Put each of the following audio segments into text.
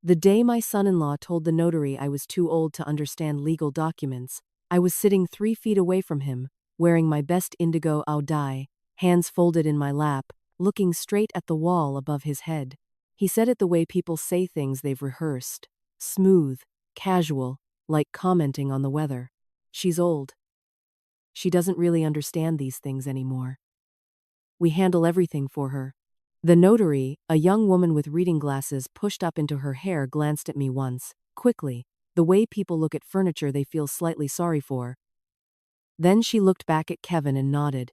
The day my son-in-law told the notary I was too old to understand legal documents, I was sitting 3 feet away from him, wearing my best indigo dye, hands folded in my lap, looking straight at the wall above his head. He said it the way people say things they've rehearsed. Smooth, casual, like commenting on the weather. She's old. She doesn't really understand these things anymore. We handle everything for her. The notary, a young woman with reading glasses pushed up into her hair, glanced at me once, quickly, the way people look at furniture they feel slightly sorry for. Then she looked back at Kevin and nodded.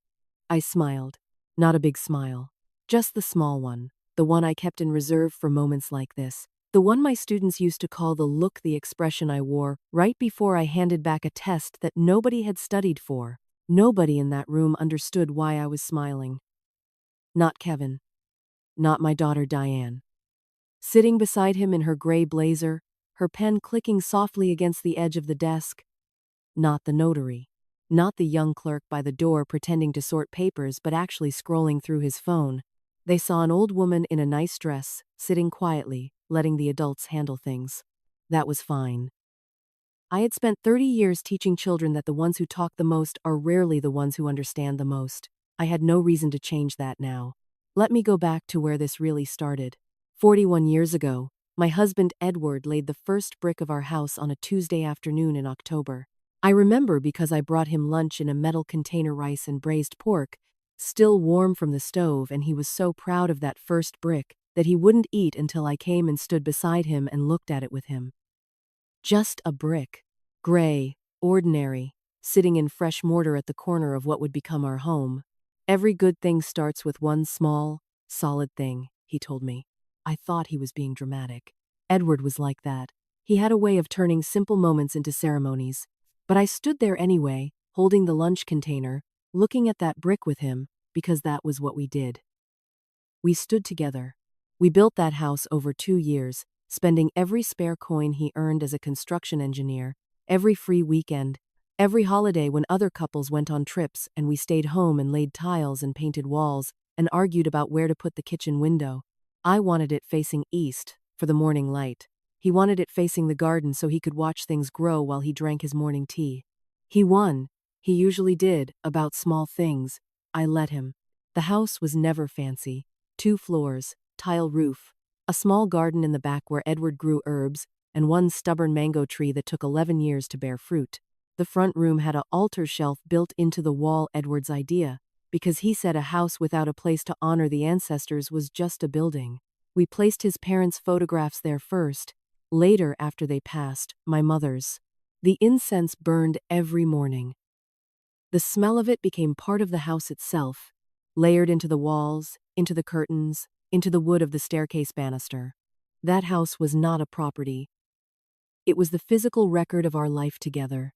I smiled. Not a big smile. Just the small one. The one I kept in reserve for moments like this. The one my students used to call the look, the expression I wore right before I handed back a test that nobody had studied for. Nobody in that room understood why I was smiling. Not Kevin. Not my daughter Diane. Sitting beside him in her gray blazer, her pen clicking softly against the edge of the desk. Not the notary. Not the young clerk by the door pretending to sort papers but actually scrolling through his phone. They saw an old woman in a nice dress, sitting quietly, letting the adults handle things. That was fine. I had spent 30 years teaching children that the ones who talk the most are rarely the ones who understand the most. I had no reason to change that now. Let me go back to where this really started. 41 years ago, my husband Edward laid the first brick of our house on a Tuesday afternoon in October. I remember because I brought him lunch in a metal container, rice and braised pork, still warm from the stove, and he was so proud of that first brick that he wouldn't eat until I came and stood beside him and looked at it with him. Just a brick. Gray, ordinary, sitting in fresh mortar at the corner of what would become our home. Every good thing starts with one small, solid thing, he told me. I thought he was being dramatic. Edward was like that. He had a way of turning simple moments into ceremonies. But I stood there anyway, holding the lunch container, looking at that brick with him, because that was what we did. We stood together. We built that house over 2 years, spending every spare coin he earned as a construction engineer, every free weekend, every holiday when other couples went on trips and we stayed home and laid tiles and painted walls and argued about where to put the kitchen window. I wanted it facing east, for the morning light. He wanted it facing the garden so he could watch things grow while he drank his morning tea. He won. He usually did, about small things. I let him. The house was never fancy. 2 floors, tile roof, a small garden in the back where Edward grew herbs, and one stubborn mango tree that took 11 years to bear fruit. The front room had an altar shelf built into the wall, Edward's idea, because he said a house without a place to honor the ancestors was just a building. We placed his parents' photographs there first, later after they passed, my mother's. The incense burned every morning. The smell of it became part of the house itself, layered into the walls, into the curtains, into the wood of the staircase banister. That house was not a property. It was the physical record of our life together.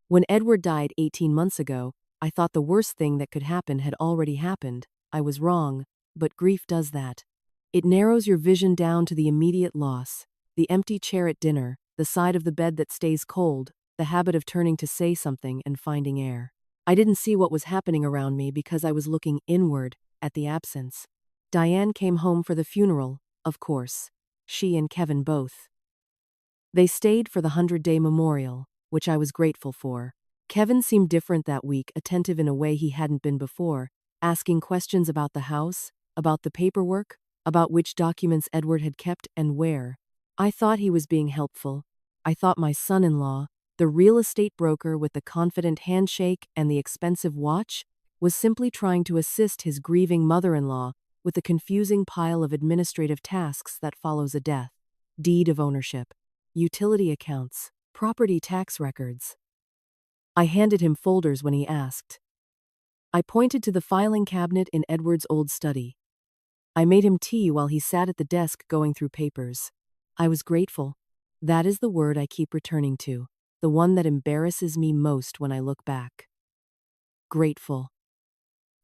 When Edward died 18 months ago, I thought the worst thing that could happen had already happened. I was wrong, but grief does that. It narrows your vision down to the immediate loss, the empty chair at dinner, the side of the bed that stays cold, the habit of turning to say something and finding air. I didn't see what was happening around me because I was looking inward, at the absence. Diane came home for the funeral, of course. She and Kevin both. They stayed for the 100-day memorial, which I was grateful for. Kevin seemed different that week, attentive in a way he hadn't been before, asking questions about the house, about the paperwork, about which documents Edward had kept and where. I thought he was being helpful. I thought my son-in-law, the real estate broker with the confident handshake and the expensive watch, was simply trying to assist his grieving mother-in-law with the confusing pile of administrative tasks that follows a death. Deed of ownership, utility accounts, property tax records. I handed him folders when he asked. I pointed to the filing cabinet in Edward's old study. I made him tea while he sat at the desk going through papers. I was grateful. That is the word I keep returning to, the one that embarrasses me most when I look back. Grateful.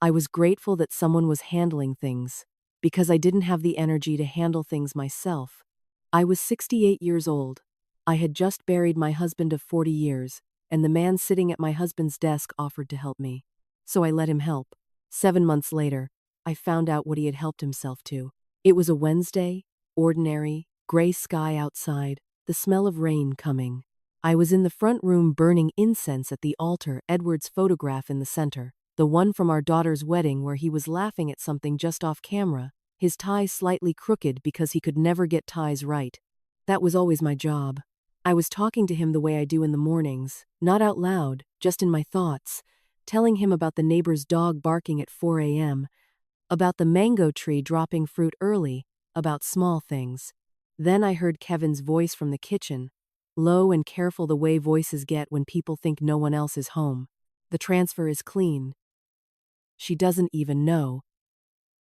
I was grateful that someone was handling things, because I didn't have the energy to handle things myself. I was 68 years old. I had just buried my husband of 40 years, and the man sitting at my husband's desk offered to help me. So I let him help. 7 months later, I found out what he had helped himself to. It was a Wednesday, ordinary, Gray sky outside, the smell of rain coming. I was in the front room burning incense at the altar, Edward's photograph in the center, the one from our daughter's wedding where he was laughing at something just off camera, his tie slightly crooked because he could never get ties right. That was always my job. I was talking to him the way I do in the mornings, not out loud, just in my thoughts, telling him about the neighbor's dog barking at 4 a.m., about the mango tree dropping fruit early, about small things. Then I heard Kevin's voice from the kitchen, low and careful the way voices get when people think no one else is home. The transfer is clean. She doesn't even know.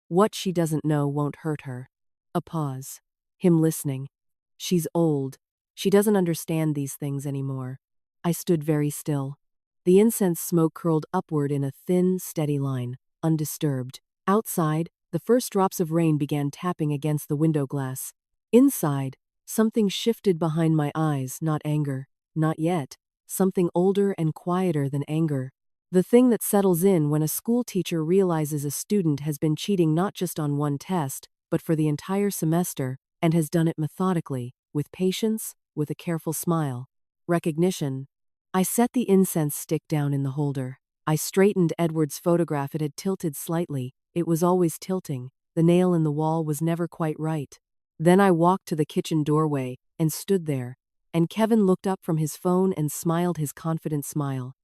What she doesn't know won't hurt her. A pause. Him listening. She's old. She doesn't understand these things anymore. I stood very still. The incense smoke curled upward in a thin, steady line, undisturbed. Outside, the first drops of rain began tapping against the window glass. Inside, something shifted behind my eyes, not anger. Not yet. Something older and quieter than anger. The thing that settles in when a school teacher realizes a student has been cheating not just on one test, but for the entire semester, and has done it methodically, with patience, with a careful smile. Recognition. I set the incense stick down in the holder. I straightened Edward's photograph. It had tilted slightly. It was always tilting. The nail in the wall was never quite right. Then I walked to the kitchen doorway and stood there, and Kevin looked up from his phone and smiled his confident smile,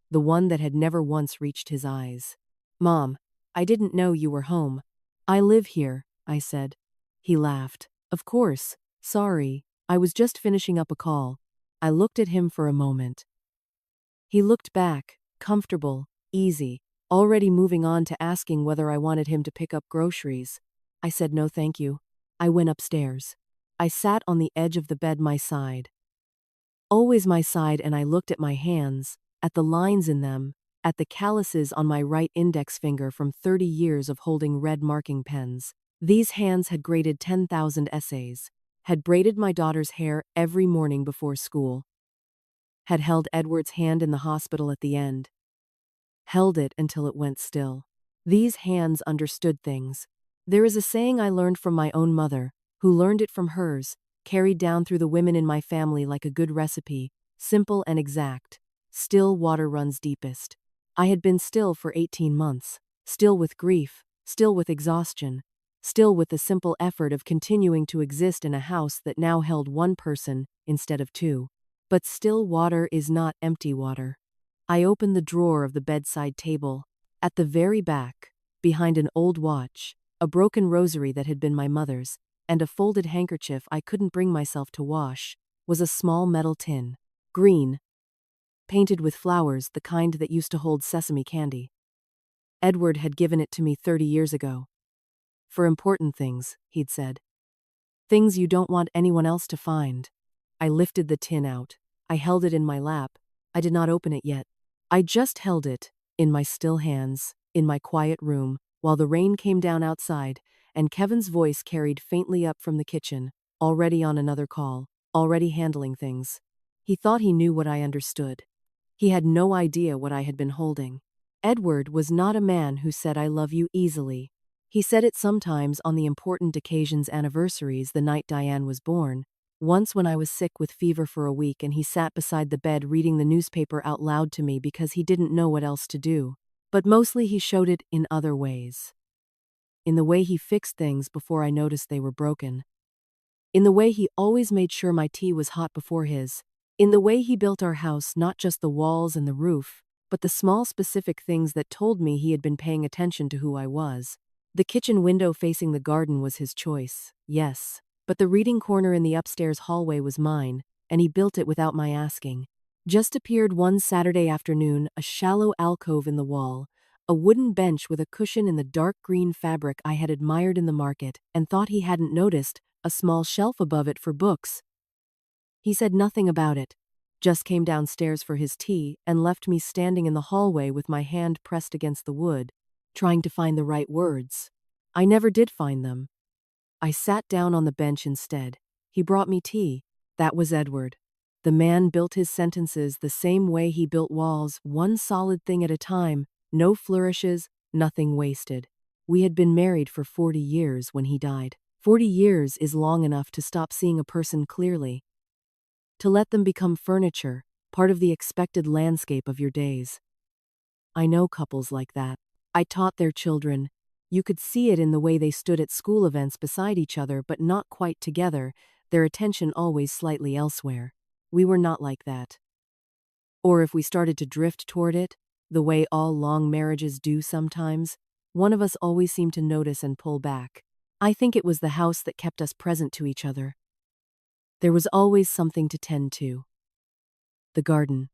the one that had never once reached his eyes. "Mom, I didn't know you were home. I live here," I said. He laughed. "Of course. Sorry. I was just finishing up a call." I looked at him for a moment. He looked back, comfortable, easy, already moving on to asking whether I wanted him to pick up groceries. I said no thank you. I went upstairs. I sat on the edge of the bed, my side. Always my side, and I looked at my hands, at the lines in them, at the calluses on my right index finger from 30 years of holding red marking pens. These hands had graded 10,000 essays, had braided my daughter's hair every morning before school, had held Edward's hand in the hospital at the end, held it until it went still. These hands understood things. There is a saying I learned from my own mother, who learned it from hers, carried down through the women in my family like a good recipe, simple and exact. Still water runs deepest. I had been still for 18 months, still with grief, still with exhaustion, still with the simple effort of continuing to exist in a house that now held one person instead of two. But still water is not empty water. I opened the drawer of the bedside table. At the very back, behind an old watch, a broken rosary that had been my mother's, and a folded handkerchief I couldn't bring myself to wash, was a small metal tin. Green. Painted with flowers, the kind that used to hold sesame candy. Edward had given it to me 30 years ago. For important things, he'd said. Things you don't want anyone else to find. I lifted the tin out. I held it in my lap. I did not open it yet. I just held it, in my still hands, in my quiet room, while the rain came down outside, and Kevin's voice carried faintly up from the kitchen, already on another call, already handling things. He thought he knew what I understood. He had no idea what I had been holding. Edward was not a man who said I love you easily. He said it sometimes on the important occasions, anniversaries, the night Diane was born, once when I was sick with fever for a week and he sat beside the bed reading the newspaper out loud to me because he didn't know what else to do. But mostly he showed it in other ways. In the way he fixed things before I noticed they were broken. In the way he always made sure my tea was hot before his. In the way he built our house, not just the walls and the roof, but the small specific things that told me he had been paying attention to who I was. The kitchen window facing the garden was his choice, yes, but the reading corner in the upstairs hallway was mine, and he built it without my asking. Just appeared one Saturday afternoon, a shallow alcove in the wall, a wooden bench with a cushion in the dark green fabric I had admired in the market and thought he hadn't noticed, a small shelf above it for books. He said nothing about it, just came downstairs for his tea and left me standing in the hallway with my hand pressed against the wood, trying to find the right words. I never did find them. I sat down on the bench instead. He brought me tea. That was Edward. The man built his sentences the same way he built walls, one solid thing at a time, no flourishes, nothing wasted. We had been married for 40 years when he died. 40 years is long enough to stop seeing a person clearly, to let them become furniture, part of the expected landscape of your days. I know couples like that. I taught their children. You could see it in the way they stood at school events beside each other but not quite together, their attention always slightly elsewhere. We were not like that. Or if we started to drift toward it, the way all long marriages do sometimes, one of us always seemed to notice and pull back. I think it was the house that kept us present to each other. There was always something to tend to. The garden.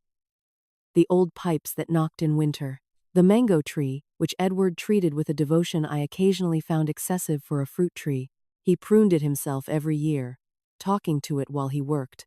The old pipes that knocked in winter. The mango tree, which Edward treated with a devotion I occasionally found excessive for a fruit tree. He pruned it himself every year, talking to it while he worked,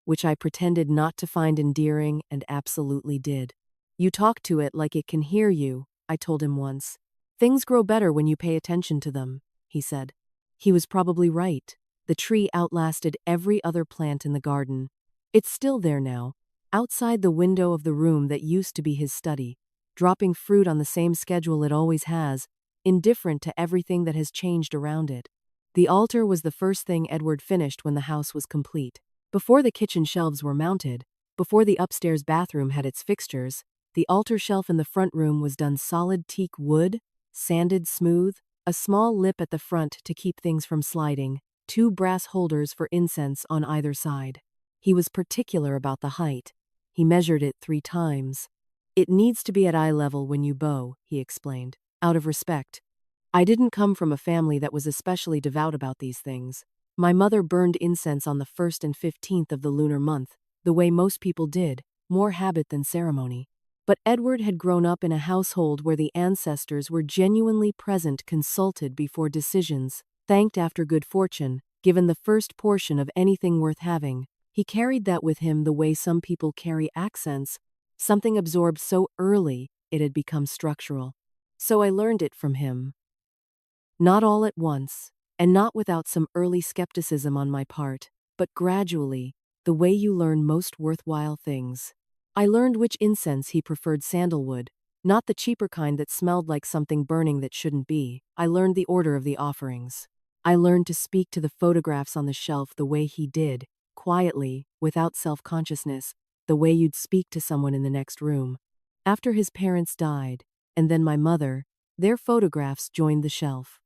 which I pretended not to find endearing and absolutely did. You talk to it like it can hear you, I told him once. Things grow better when you pay attention to them, he said. He was probably right. The tree outlasted every other plant in the garden. It's still there now, outside the window of the room that used to be his study, dropping fruit on the same schedule it always has, indifferent to everything that has changed around it. The altar was the first thing Edward finished when the house was complete. Before the kitchen shelves were mounted, before the upstairs bathroom had its fixtures, the altar shelf in the front room was done solid teak wood, sanded smooth, a small lip at the front to keep things from sliding, 2 brass holders for incense on either side. He was particular about the height. He measured it 3 times. It needs to be at eye level when you bow, he explained, out of respect. I didn't come from a family that was especially devout about these things. My mother burned incense on the 1st and 15th of the lunar month, the way most people did, more habit than ceremony. But Edward had grown up in a household where the ancestors were genuinely present, consulted before decisions, thanked after good fortune, given the first portion of anything worth having. He carried that with him the way some people carry accents, something absorbed so early it had become structural. So I learned it from him. Not all at once, and not without some early skepticism on my part, but gradually, the way you learn most worthwhile things. I learned which incense he preferred: sandalwood, not the cheaper kind that smelled like something burning that shouldn't be. I learned the order of the offerings. I learned to speak to the photographs on the shelf the way he did, quietly, without self-consciousness, the way you'd speak to someone in the next room. After his parents died, and then my mother, their photographs joined the shelf.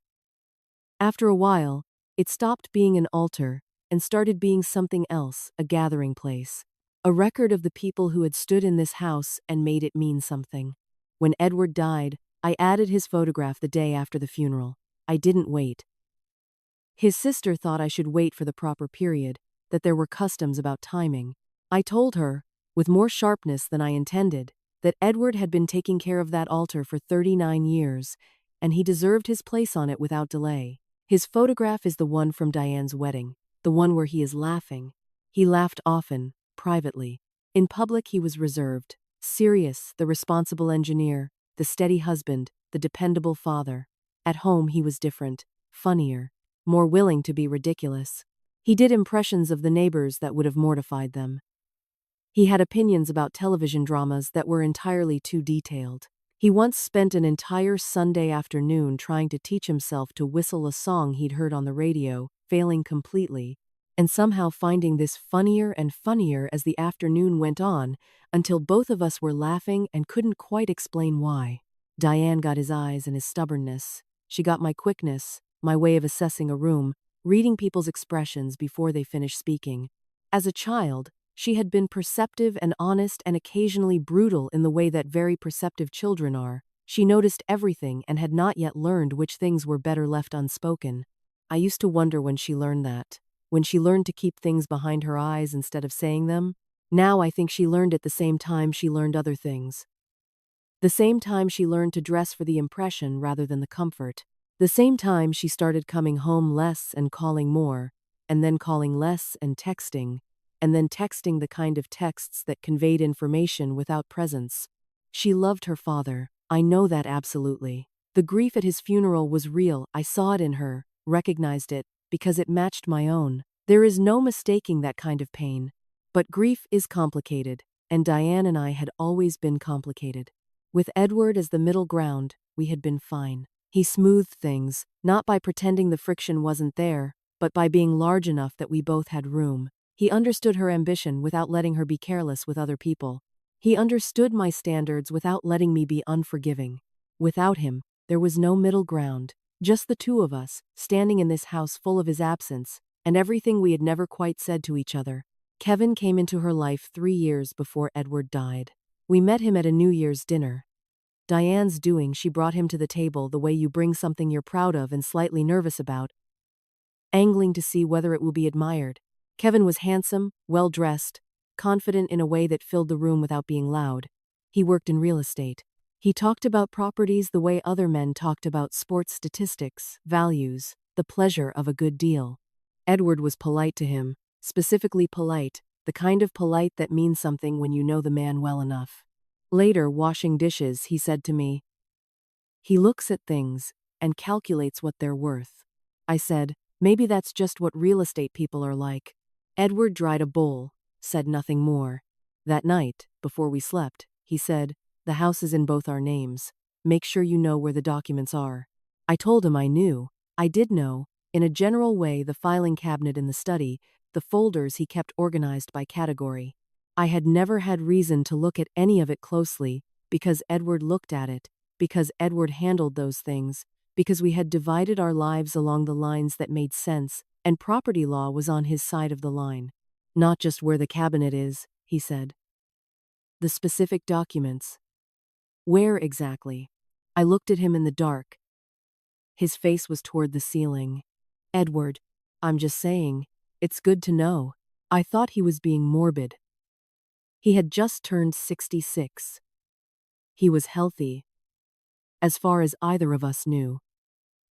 After a while, it stopped being an altar and started being something else, a gathering place. A record of the people who had stood in this house and made it mean something. When Edward died, I added his photograph the day after the funeral. I didn't wait. His sister thought I should wait for the proper period, that there were customs about timing. I told her, with more sharpness than I intended, that Edward had been taking care of that altar for 39 years, and he deserved his place on it without delay. His photograph is the one from Diane's wedding, the one where he is laughing. He laughed often, privately. In public he was reserved, serious, the responsible engineer, the steady husband, the dependable father. At home he was different, funnier, more willing to be ridiculous. He did impressions of the neighbors that would have mortified them. He had opinions about television dramas that were entirely too detailed. He once spent an entire Sunday afternoon trying to teach himself to whistle a song he'd heard on the radio, failing completely, and somehow finding this funnier and funnier as the afternoon went on, until both of us were laughing and couldn't quite explain why. Diane got his eyes and his stubbornness. She got my quickness, my way of assessing a room, reading people's expressions before they finished speaking. As a child, she had been perceptive and honest and occasionally brutal in the way that very perceptive children are. She noticed everything and had not yet learned which things were better left unspoken. I used to wonder when she learned that. When she learned to keep things behind her eyes instead of saying them. Now I think she learned at the same time she learned other things. The same time she learned to dress for the impression rather than the comfort. The same time she started coming home less and calling more, and then calling less and texting the kind of texts that conveyed information without presence. She loved her father, I know that absolutely. The grief at his funeral was real, I saw it in her, recognized it, because it matched my own. There is no mistaking that kind of pain. But grief is complicated, and Diane and I had always been complicated. With Edward as the middle ground, we had been fine. He smoothed things, not by pretending the friction wasn't there, but by being large enough that we both had room. He understood her ambition without letting her be careless with other people. He understood my standards without letting me be unforgiving. Without him, there was no middle ground, just the two of us, standing in this house full of his absence, and everything we had never quite said to each other. Kevin came into her life 3 years before Edward died. We met him at a New Year's dinner. Diane's doing, she brought him to the table the way you bring something you're proud of and slightly nervous about, angling to see whether it will be admired. Kevin was handsome, well-dressed, confident in a way that filled the room without being loud. He worked in real estate. He talked about properties the way other men talked about sports statistics, values, the pleasure of a good deal. Edward was polite to him, specifically polite, the kind of polite that means something when you know the man well enough. Later, washing dishes, he said to me, "He looks at things and calculates what they're worth." I said, "Maybe that's just what real estate people are like." Edward dried a bowl, said nothing more. That night, before we slept, he said, "The house is in both our names. Make sure you know where the documents are." I told him I knew. I did know, in a general way, the filing cabinet in the study, the folders he kept organized by category. I had never had reason to look at any of it closely, because Edward looked at it, because Edward handled those things, because we had divided our lives along the lines that made sense, and property law was on his side of the line. "Not just where the cabinet is," he said. "The specific documents." "Where exactly?" I looked at him in the dark. His face was toward the ceiling. "Edward, I'm just saying, it's good to know." I thought he was being morbid. He had just turned 66. He was healthy, as far as either of us knew.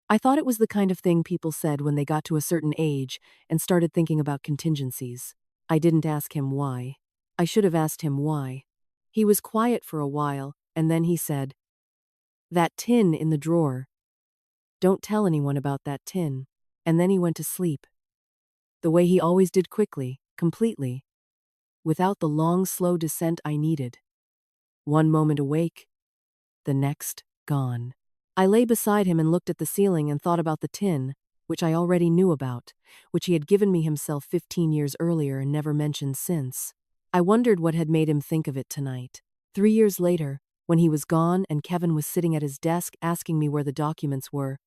I thought it was the kind of thing people said when they got to a certain age and started thinking about contingencies. I didn't ask him why. I should have asked him why. He was quiet for a while, and then he said, "That tin in the drawer. Don't tell anyone about that tin." And then he went to sleep. The way he always did, quickly, completely, without the long, slow descent I needed. One moment awake, the next gone. I lay beside him and looked at the ceiling and thought about the tin, which I already knew about, which he had given me himself 15 years earlier and never mentioned since. I wondered what had made him think of it tonight. 3 years later, when he was gone and Kevin was sitting at his desk asking me where the documents were,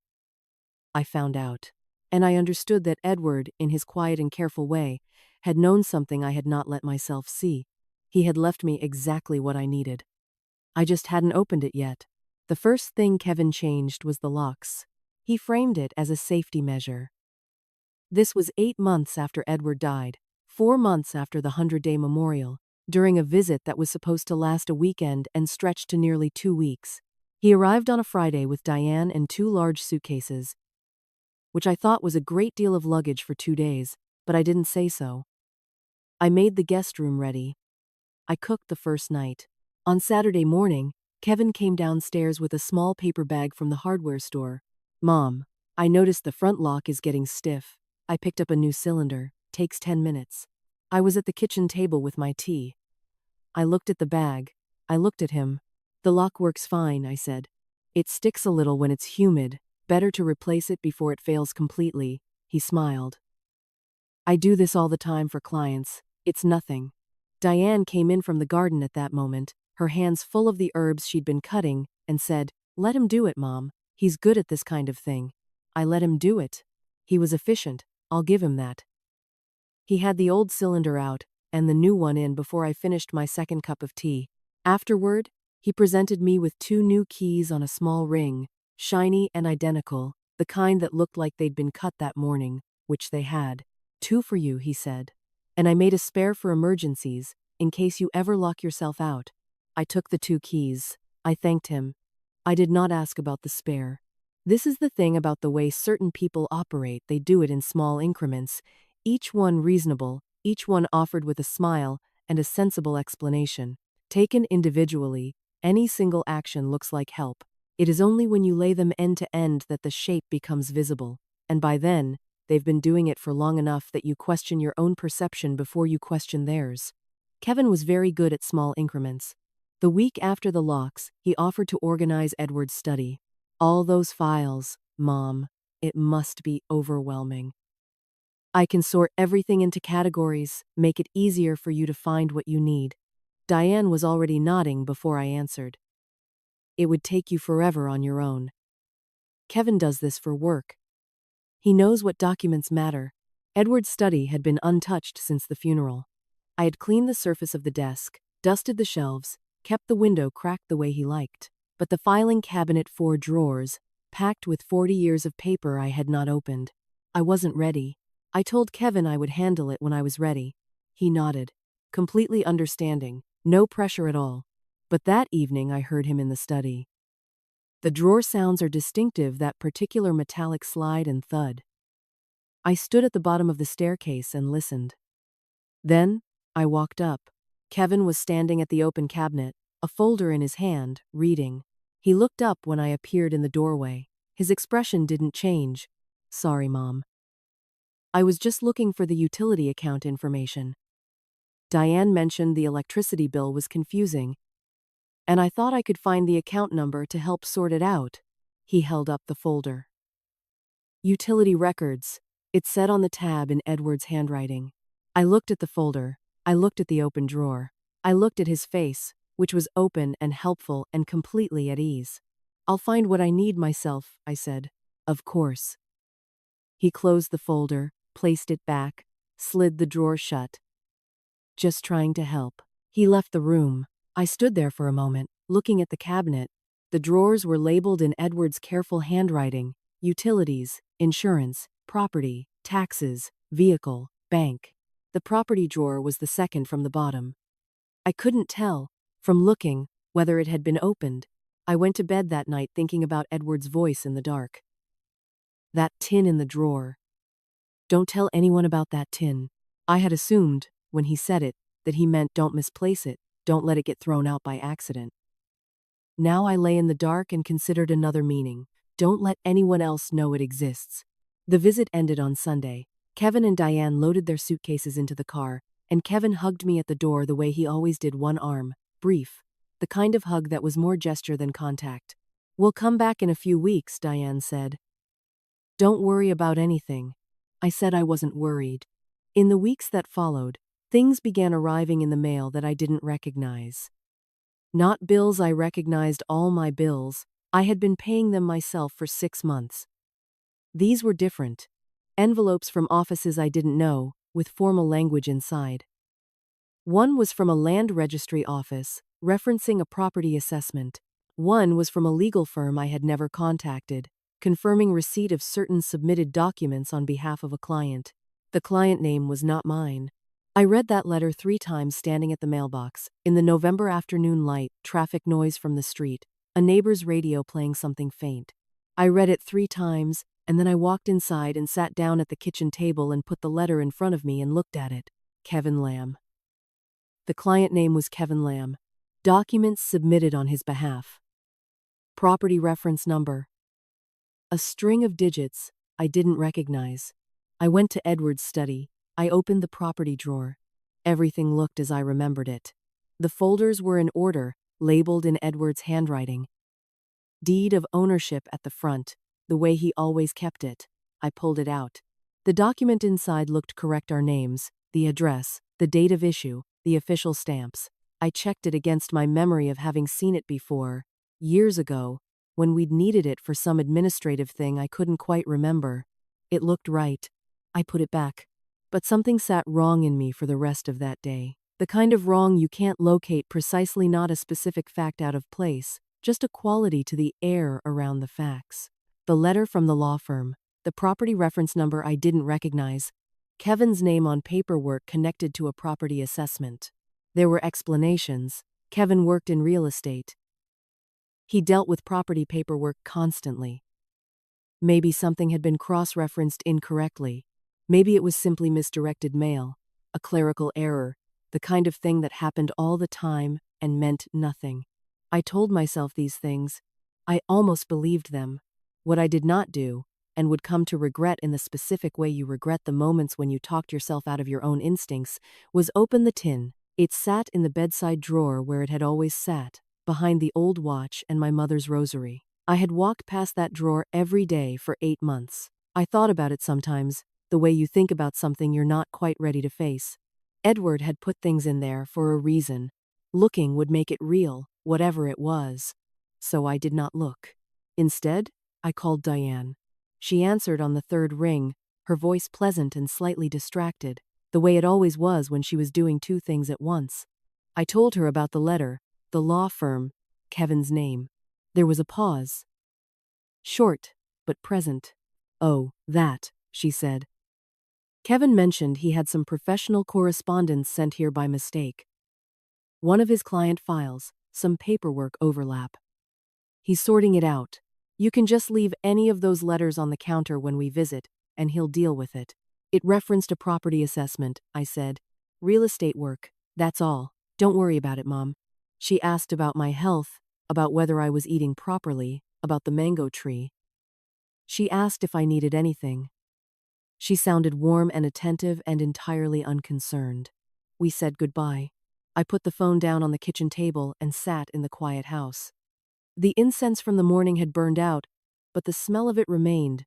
I found out. And I understood that Edward, in his quiet and careful way, had known something I had not let myself see. He had left me exactly what I needed. I just hadn't opened it yet. The first thing Kevin changed was the locks. He framed it as a safety measure. This was 8 months after Edward died, 4 months after the 100-day memorial, during a visit that was supposed to last a weekend and stretched to nearly 2 weeks. He arrived on a Friday with Diane and 2 large suitcases, which I thought was a great deal of luggage for 2 days, but I didn't say so. I made the guest room ready. I cooked the first night. On Saturday morning, Kevin came downstairs with a small paper bag from the hardware store. "Mom, I noticed the front lock is getting stiff. I picked up a new cylinder. Takes 10 minutes. I was at the kitchen table with my tea. I looked at the bag. I looked at him. "The lock works fine," I said. "It sticks a little when it's humid. Better to replace it before it fails completely." He smiled. "I do this all the time for clients. It's nothing." Diane came in from the garden at that moment, her hands full of the herbs she'd been cutting, and said, "Let him do it, Mom. He's good at this kind of thing." I let him do it. He was efficient, I'll give him that. He had the old cylinder out and the new one in before I finished my second cup of tea. Afterward, he presented me with 2 new keys on a small ring, shiny and identical, the kind that looked like they'd been cut that morning, which they had. "2 for you," he said. "And I made a spare for emergencies, in case you ever lock yourself out." I took the 2 keys. I thanked him. I did not ask about the spare. This is the thing about the way certain people operate. They do it in small increments, each one reasonable, each one offered with a smile and a sensible explanation. Taken individually, any single action looks like help. It is only when you lay them end to end that the shape becomes visible, and by then, they've been doing it for long enough that you question your own perception before you question theirs. Kevin was very good at small increments. The week after the locks, he offered to organize Edward's study. All those files, Mom. It must be overwhelming. I can sort everything into categories, make it easier for you to find what you need. Diane was already nodding before I answered. It would take you forever on your own. Kevin does this for work. He knows what documents matter. Edward's study had been untouched since the funeral. I had cleaned the surface of the desk, dusted the shelves, kept the window cracked the way he liked. But the filing cabinet 4 drawers, packed with 40 years of paper I had not opened. I wasn't ready. I told Kevin I would handle it when I was ready. He nodded, completely understanding, no pressure at all. But that evening I heard him in the study. The drawer sounds are distinctive, that particular metallic slide and thud. I stood at the bottom of the staircase and listened. Then, I walked up. Kevin was standing at the open cabinet, a folder in his hand, reading. He looked up when I appeared in the doorway. His expression didn't change. Sorry, Mom. I was just looking for the utility account information. Diane mentioned the electricity bill was confusing, and I thought I could find the account number to help sort it out. He held up the folder. Utility records. It said on the tab in Edward's handwriting. I looked at the folder. I looked at the open drawer. I looked at his face, which was open and helpful and completely at ease. I'll find what I need myself, I said. Of course. He closed the folder, placed it back, slid the drawer shut. Just trying to help. He left the room. I stood there for a moment, looking at the cabinet. The drawers were labeled in Edward's careful handwriting: utilities, insurance, property, taxes, vehicle, bank. The property drawer was the second from the bottom. I couldn't tell, from looking, whether it had been opened. I went to bed that night thinking about Edward's voice in the dark. That tin in the drawer. Don't tell anyone about that tin. I had assumed, when he said it, that he meant don't misplace it, don't let it get thrown out by accident. Now I lay in the dark and considered another meaning. Don't let anyone else know it exists. The visit ended on Sunday. Kevin and Diane loaded their suitcases into the car, and Kevin hugged me at the door the way he always did, one arm, brief, the kind of hug that was more gesture than contact. We'll come back in a few weeks, Diane said. Don't worry about anything. I said I wasn't worried. In the weeks that followed, things began arriving in the mail that I didn't recognize. Not bills I recognized, all my bills. I had been paying them myself for 6 months. These were different. Envelopes from offices I didn't know, with formal language inside. One was from a land registry office, referencing a property assessment. One was from a legal firm I had never contacted, confirming receipt of certain submitted documents on behalf of a client. The client name was not mine. I read that letter 3 times standing at the mailbox. In the November afternoon light, traffic noise from the street, a neighbor's radio playing something faint. I read it 3 times, and then I walked inside and sat down at the kitchen table and put the letter in front of me and looked at it. Kevin Lamb. The client name was Kevin Lamb. Documents submitted on his behalf. Property reference number. A string of digits I didn't recognize. I went to Edward's study. I opened the property drawer. Everything looked as I remembered it. The folders were in order, labeled in Edward's handwriting. Deed of ownership at the front, the way he always kept it. I pulled it out. The document inside looked correct: our names, the address, the date of issue, the official stamps. I checked it against my memory of having seen it before, years ago, when we'd needed it for some administrative thing I couldn't quite remember. It looked right. I put it back. But something sat wrong in me for the rest of that day. The kind of wrong you can't locate precisely, not a specific fact out of place, just a quality to the air around the facts. The letter from the law firm, the property reference number I didn't recognize, Kevin's name on paperwork connected to a property assessment. There were explanations. Kevin worked in real estate. He dealt with property paperwork constantly. Maybe something had been cross-referenced incorrectly. Maybe it was simply misdirected mail, a clerical error, the kind of thing that happened all the time and meant nothing. I told myself these things. I almost believed them. What I did not do, and would come to regret in the specific way you regret the moments when you talked yourself out of your own instincts, was open the tin. It sat in the bedside drawer where it had always sat, behind the old watch and my mother's rosary. I had walked past that drawer every day for 8 months. I thought about it sometimes, the way you think about something you're not quite ready to face. Edward had put things in there for a reason. Looking would make it real, whatever it was. So I did not look. Instead, I called Diane. She answered on the third ring, her voice pleasant and slightly distracted, the way it always was when she was doing two things at once. I told her about the letter, the law firm, Kevin's name. There was a pause. Short, but present. "Oh, that," she said. Kevin mentioned he had some professional correspondence sent here by mistake. One of his client files, some paperwork overlap. He's sorting it out. You can just leave any of those letters on the counter when we visit, and he'll deal with it. It referenced a property assessment, I said. Real estate work, that's all. Don't worry about it, Mom. She asked about my health, about whether I was eating properly, about the mango tree. She asked if I needed anything. She sounded warm and attentive and entirely unconcerned. We said goodbye. I put the phone down on the kitchen table and sat in the quiet house. The incense from the morning had burned out, but the smell of it remained,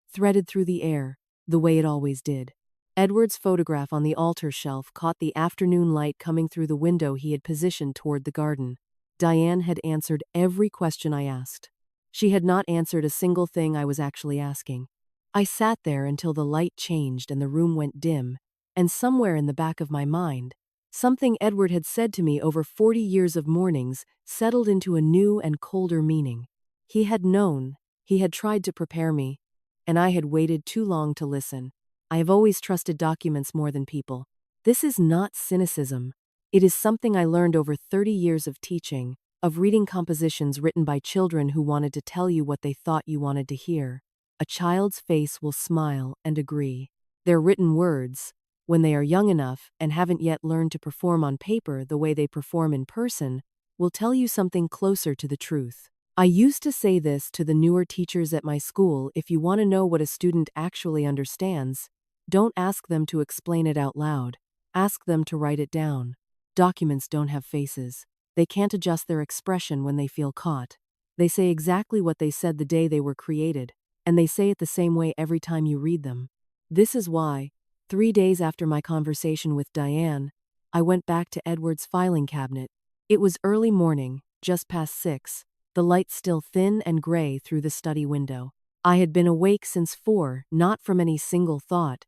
threaded through the air, the way it always did. Edward's photograph on the altar shelf caught the afternoon light coming through the window he had positioned toward the garden. Diane had answered every question I asked. She had not answered a single thing I was actually asking. I sat there until the light changed and the room went dim, and somewhere in the back of my mind, something Edward had said to me over 40 years of mornings settled into a new and colder meaning. He had known, he had tried to prepare me, and I had waited too long to listen. I have always trusted documents more than people. This is not cynicism. It is something I learned over 30 years of teaching, of reading compositions written by children who wanted to tell you what they thought you wanted to hear. A child's face will smile and agree. Their written words, when they are young enough and haven't yet learned to perform on paper the way they perform in person, will tell you something closer to the truth. I used to say this to the newer teachers at my school: if you want to know what a student actually understands, don't ask them to explain it out loud. Ask them to write it down. Documents don't have faces. They can't adjust their expression when they feel caught. They say exactly what they said the day they were created, and they say it the same way every time you read them. This is why, 3 days after my conversation with Diane, I went back to Edward's filing cabinet. It was early morning, just past 6, the light still thin and gray through the study window. I had been awake since 4, not from any single thought,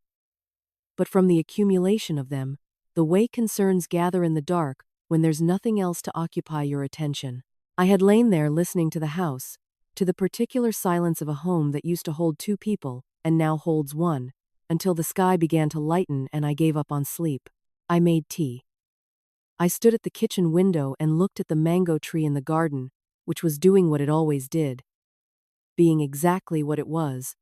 but from the accumulation of them, the way concerns gather in the dark when there's nothing else to occupy your attention. I had lain there listening to the house, to the particular silence of a home that used to hold 2 people and now holds 1, until the sky began to lighten and I gave up on sleep. I made tea. I stood at the kitchen window and looked at the mango tree in the garden, which was doing what it always did, being exactly what it was,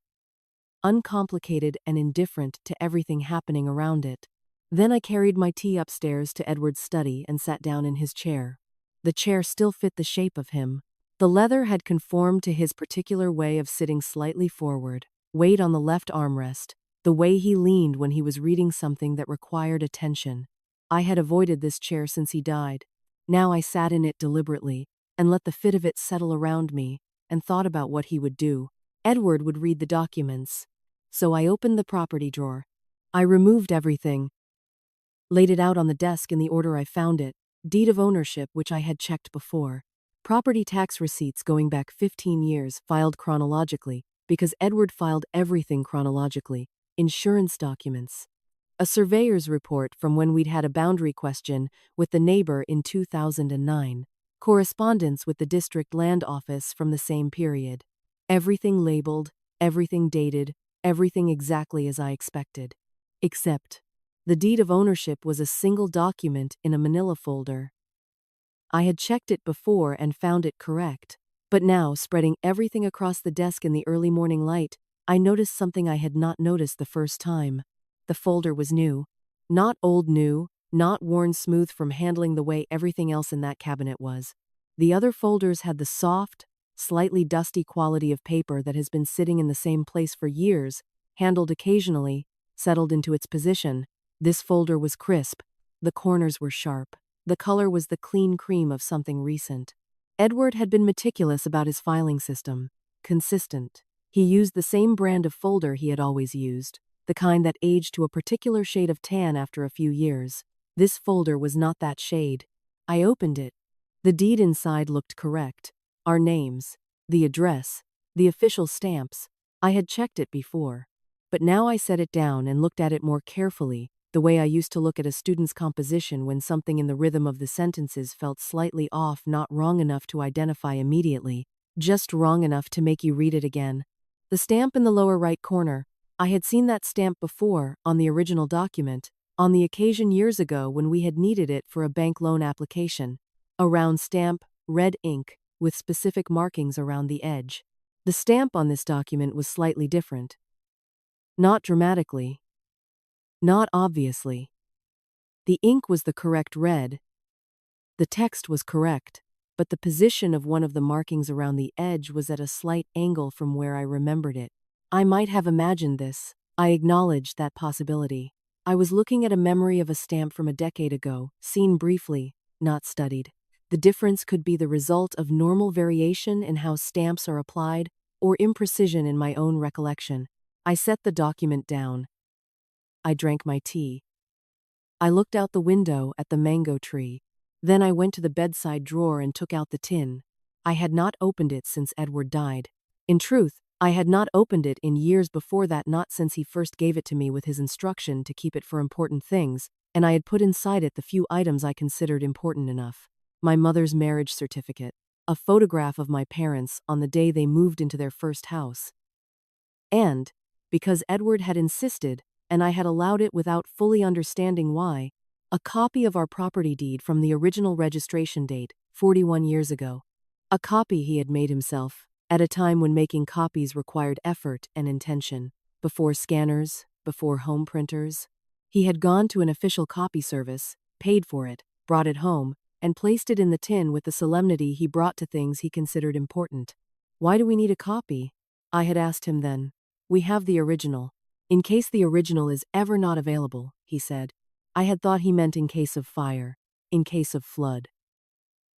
uncomplicated and indifferent to everything happening around it. Then I carried my tea upstairs to Edward's study and sat down in his chair. The chair still fit the shape of him. The leather had conformed to his particular way of sitting slightly forward, weight on the left armrest, the way he leaned when he was reading something that required attention. I had avoided this chair since he died. Now I sat in it deliberately, and let the fit of it settle around me, and thought about what he would do. Edward would read the documents. So I opened the property drawer. I removed everything, laid it out on the desk in the order I found it: deed of ownership, which I had checked before, property tax receipts going back 15 years, filed chronologically, because Edward filed everything chronologically, insurance documents, a surveyor's report from when we'd had a boundary question with the neighbor in 2009, correspondence with the district land office from the same period. Everything labeled, everything dated, everything exactly as I expected. Except, the deed of ownership was a single document in a manila folder. I had checked it before and found it correct, but now, spreading everything across the desk in the early morning light, I noticed something I had not noticed the first time. The folder was new. Not old new, not worn smooth from handling the way everything else in that cabinet was. The other folders had the soft, slightly dusty quality of paper that has been sitting in the same place for years, handled occasionally, settled into its position. This folder was crisp. The corners were sharp. The color was the clean cream of something recent. Edward had been meticulous about his filing system, consistent. He used the same brand of folder he had always used, the kind that aged to a particular shade of tan after a few years. This folder was not that shade. I opened it. The deed inside looked correct. Our names, the address, the official stamps. I had checked it before. But now I set it down and looked at it more carefully, the way I used to look at a student's composition when something in the rhythm of the sentences felt slightly off, not wrong enough to identify immediately, just wrong enough to make you read it again. The stamp in the lower right corner, I had seen that stamp before, on the original document, on the occasion years ago when we had needed it for a bank loan application. A round stamp, red ink, with specific markings around the edge. The stamp on this document was slightly different. Not dramatically. Not obviously. The ink was the correct red. The text was correct, but the position of one of the markings around the edge was at a slight angle from where I remembered it. I might have imagined this. I acknowledged that possibility. I was looking at a memory of a stamp from a decade ago, seen briefly, not studied. The difference could be the result of normal variation in how stamps are applied, or imprecision in my own recollection. I set the document down. I drank my tea. I looked out the window at the mango tree. Then I went to the bedside drawer and took out the tin. I had not opened it since Edward died. In truth, I had not opened it in years before that, not since he first gave it to me with his instruction to keep it for important things, and I had put inside it the few items I considered important enough. My mother's marriage certificate, a photograph of my parents on the day they moved into their first house. And, because Edward had insisted, and I had allowed it without fully understanding why, a copy of our property deed from the original registration date, 41 years ago. A copy he had made himself, at a time when making copies required effort and intention. Before scanners, before home printers. He had gone to an official copy service, paid for it, brought it home, and placed it in the tin with the solemnity he brought to things he considered important. Why do we need a copy? I had asked him then. We have the original. In case the original is ever not available, he said. I had thought he meant in case of fire, in case of flood.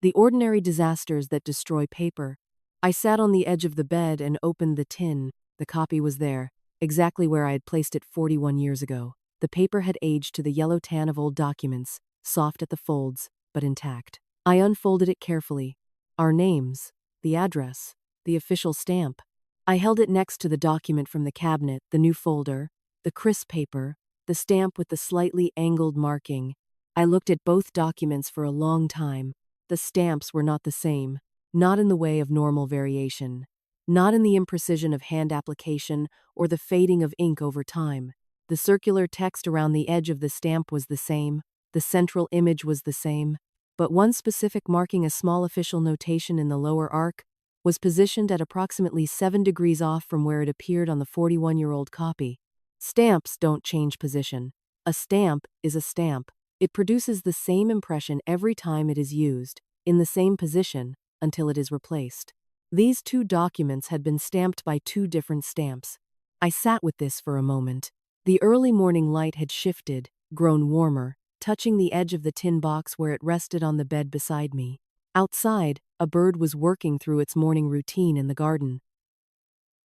The ordinary disasters that destroy paper. I sat on the edge of the bed and opened the tin. The copy was there, exactly where I had placed it 41 years ago. The paper had aged to the yellow tan of old documents, soft at the folds, but intact. I unfolded it carefully. Our names, the address, the official stamp. I held it next to the document from the cabinet, the new folder, the crisp paper, the stamp with the slightly angled marking. I looked at both documents for a long time. The stamps were not the same, not in the way of normal variation, not in the imprecision of hand application or the fading of ink over time. The circular text around the edge of the stamp was the same, the central image was the same, but one specific marking, a small official notation in the lower arc, was positioned at approximately 7 degrees off from where it appeared on the 41-year-old copy. Stamps don't change position. A stamp is a stamp. It produces the same impression every time it is used, in the same position, until it is replaced. These two documents had been stamped by two different stamps. I sat with this for a moment. The early morning light had shifted, grown warmer, touching the edge of the tin box where it rested on the bed beside me. Outside, a bird was working through its morning routine in the garden.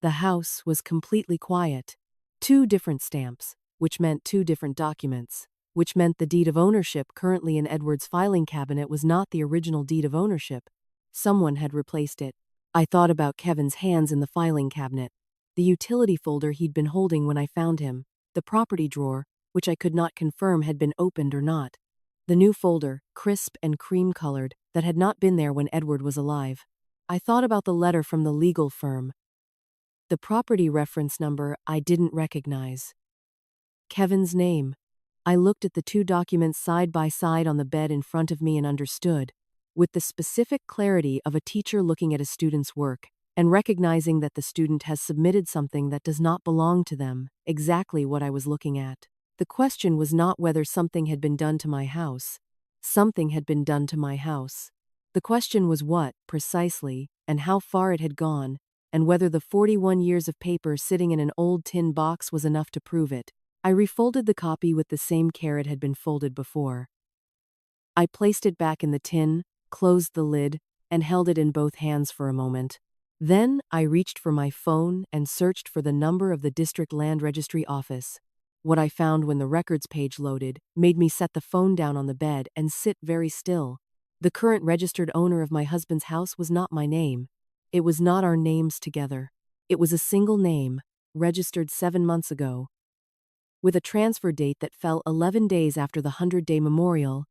The house was completely quiet. Two different stamps, which meant two different documents, which meant the deed of ownership currently in Edward's filing cabinet was not the original deed of ownership. Someone had replaced it. I thought about Kevin's hands in the filing cabinet, the utility folder he'd been holding when I found him, the property drawer, which I could not confirm had been opened or not. The new folder, crisp and cream-colored, that had not been there when Edward was alive. I thought about the letter from the legal firm. The property reference number I didn't recognize. Kevin's name. I looked at the two documents side by side on the bed in front of me and understood, with the specific clarity of a teacher looking at a student's work, and recognizing that the student has submitted something that does not belong to them, exactly what I was looking at. The question was not whether something had been done to my house. Something had been done to my house. The question was what, precisely, and how far it had gone, and whether the 41 years of paper sitting in an old tin box was enough to prove it. I refolded the copy with the same care it had been folded before. I placed it back in the tin, closed the lid, and held it in both hands for a moment. Then I reached for my phone and searched for the number of the district land registry office. What I found when the records page loaded made me set the phone down on the bed and sit very still. The current registered owner of my husband's house was not my name. It was not our names together. It was a single name, registered 7 months ago, with a transfer date that fell 11 days after the 100-day memorial,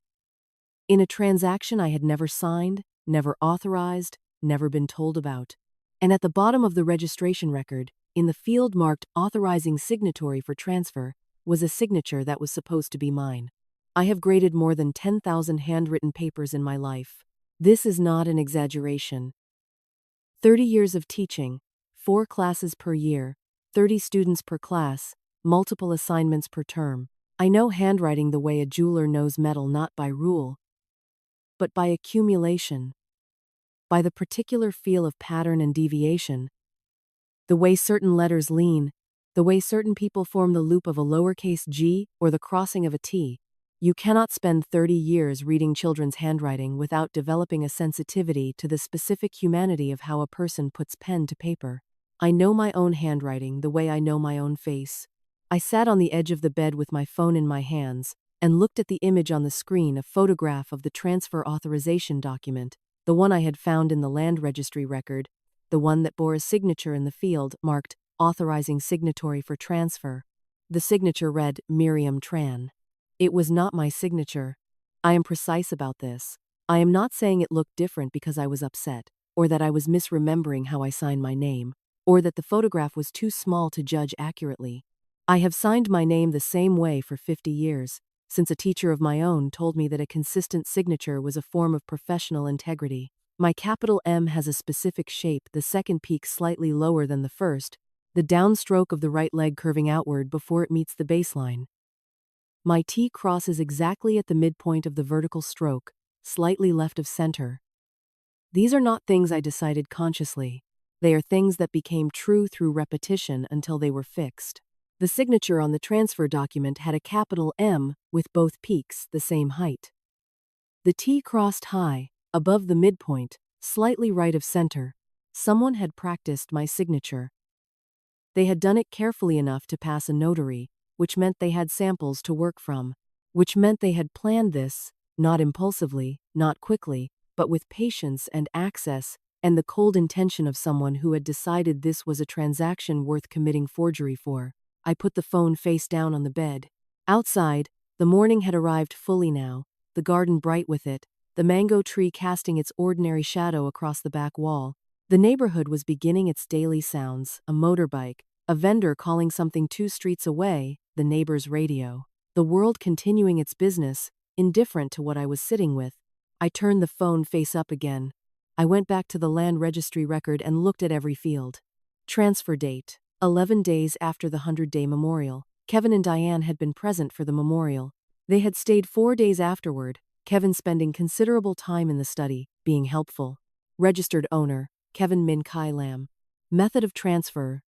in a transaction I had never signed, never authorized, never been told about. And at the bottom of the registration record, in the field marked Authorizing Signatory for Transfer, was a signature that was supposed to be mine. I have graded more than 10,000 handwritten papers in my life. This is not an exaggeration. 30 years of teaching, 4 classes per year, 30 students per class, multiple assignments per term. I know handwriting the way a jeweler knows metal, not by rule, but by accumulation, by the particular feel of pattern and deviation, the way certain letters lean, the way certain people form the loop of a lowercase g or the crossing of a T. You cannot spend 30 years reading children's handwriting without developing a sensitivity to the specific humanity of how a person puts pen to paper. I know my own handwriting the way I know my own face. I sat on the edge of the bed with my phone in my hands and looked at the image on the screen, a photograph of the transfer authorization document, the one I had found in the land registry record, the one that bore a signature in the field marked Authorizing Signatory for Transfer. The signature read Miriam Tran. It was not my signature. I am precise about this. I am not saying it looked different because I was upset, or that I was misremembering how I signed my name, or that the photograph was too small to judge accurately. I have signed my name the same way for 50 years, since a teacher of my own told me that a consistent signature was a form of professional integrity. My capital M has a specific shape, the second peak slightly lower than the first, the downstroke of the right leg curving outward before it meets the baseline. My T crosses exactly at the midpoint of the vertical stroke, slightly left of center. These are not things I decided consciously. They are things that became true through repetition until they were fixed. The signature on the transfer document had a capital M with both peaks the same height. The T crossed high, above the midpoint, slightly right of center. Someone had practiced my signature. They had done it carefully enough to pass a notary, which meant they had samples to work from, which meant they had planned this, not impulsively, not quickly, but with patience and access, and the cold intention of someone who had decided this was a transaction worth committing forgery for. I put the phone face down on the bed. Outside, the morning had arrived fully now, the garden bright with it, the mango tree casting its ordinary shadow across the back wall. The neighborhood was beginning its daily sounds, a motorbike, a vendor calling something 2 streets away, the neighbor's radio. The world continuing its business, indifferent to what I was sitting with. I turned the phone face up again. I went back to the land registry record and looked at every field. Transfer date: 11 days after the 100-day memorial. Kevin and Diane had been present for the memorial. They had stayed 4 days afterward, Kevin spending considerable time in the study, being helpful. Registered owner: Kevin Min Kai Lam. Method of transfer: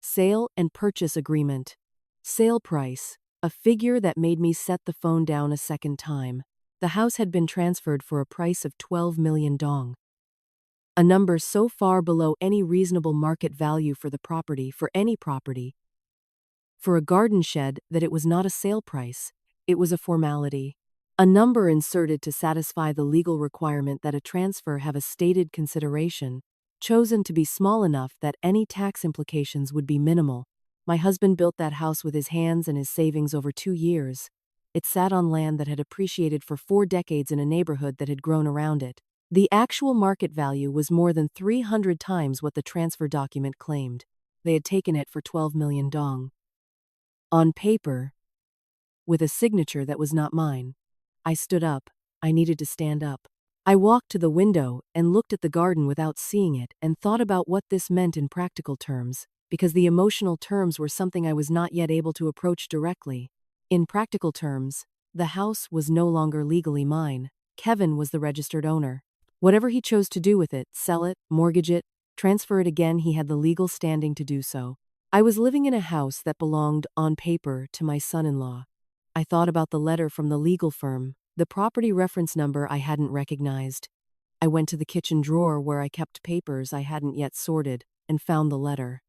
sale and purchase agreement. Sale price: a figure that made me set the phone down a second time. The house had been transferred for a price of 12 million dong. A number so far below any reasonable market value for the property, for any property. For a garden shed, that it was not a sale price, it was a formality. A number inserted to satisfy the legal requirement that a transfer have a stated consideration, chosen to be small enough that any tax implications would be minimal. My husband built that house with his hands and his savings over 2 years. It sat on land that had appreciated for 4 decades in a neighborhood that had grown around it. The actual market value was more than 300 times what the transfer document claimed. They had taken it for 12 million dong. On paper, with a signature that was not mine. I stood up. I needed to stand up. I walked to the window and looked at the garden without seeing it and thought about what this meant in practical terms, because the emotional terms were something I was not yet able to approach directly. In practical terms, the house was no longer legally mine. Kevin was the registered owner. Whatever he chose to do with it, sell it, mortgage it, transfer it again, he had the legal standing to do so. I was living in a house that belonged, on paper, to my son-in-law. I thought about the letter from the legal firm, the property reference number I hadn't recognized. I went to the kitchen drawer where I kept papers I hadn't yet sorted and found the letter.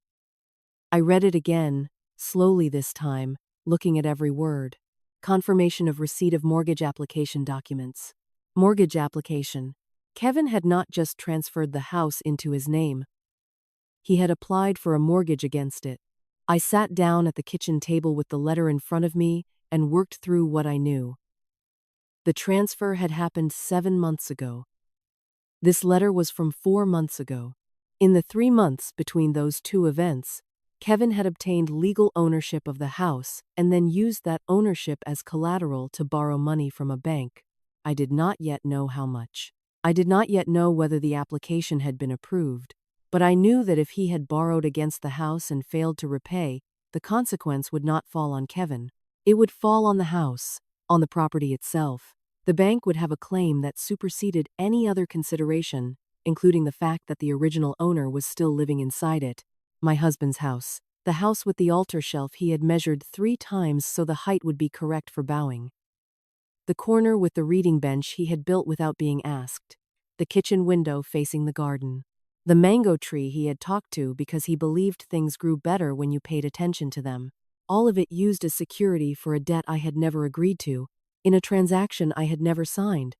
I read it again, slowly this time, looking at every word. Confirmation of receipt of mortgage application documents. Mortgage application. Kevin had not just transferred the house into his name. He had applied for a mortgage against it. I sat down at the kitchen table with the letter in front of me and worked through what I knew. The transfer had happened 7 months ago. This letter was from 4 months ago. In the 3 months between those two events, Kevin had obtained legal ownership of the house and then used that ownership as collateral to borrow money from a bank. I did not yet know how much. I did not yet know whether the application had been approved, but I knew that if he had borrowed against the house and failed to repay, the consequence would not fall on Kevin. It would fall on the house, on the property itself. The bank would have a claim that superseded any other consideration, including the fact that the original owner was still living inside it. My husband's house. The house with the altar shelf he had measured 3 times so the height would be correct for bowing. The corner with the reading bench he had built without being asked. The kitchen window facing the garden. The mango tree he had talked to because he believed things grew better when you paid attention to them. All of it used as security for a debt I had never agreed to, in a transaction I had never signed.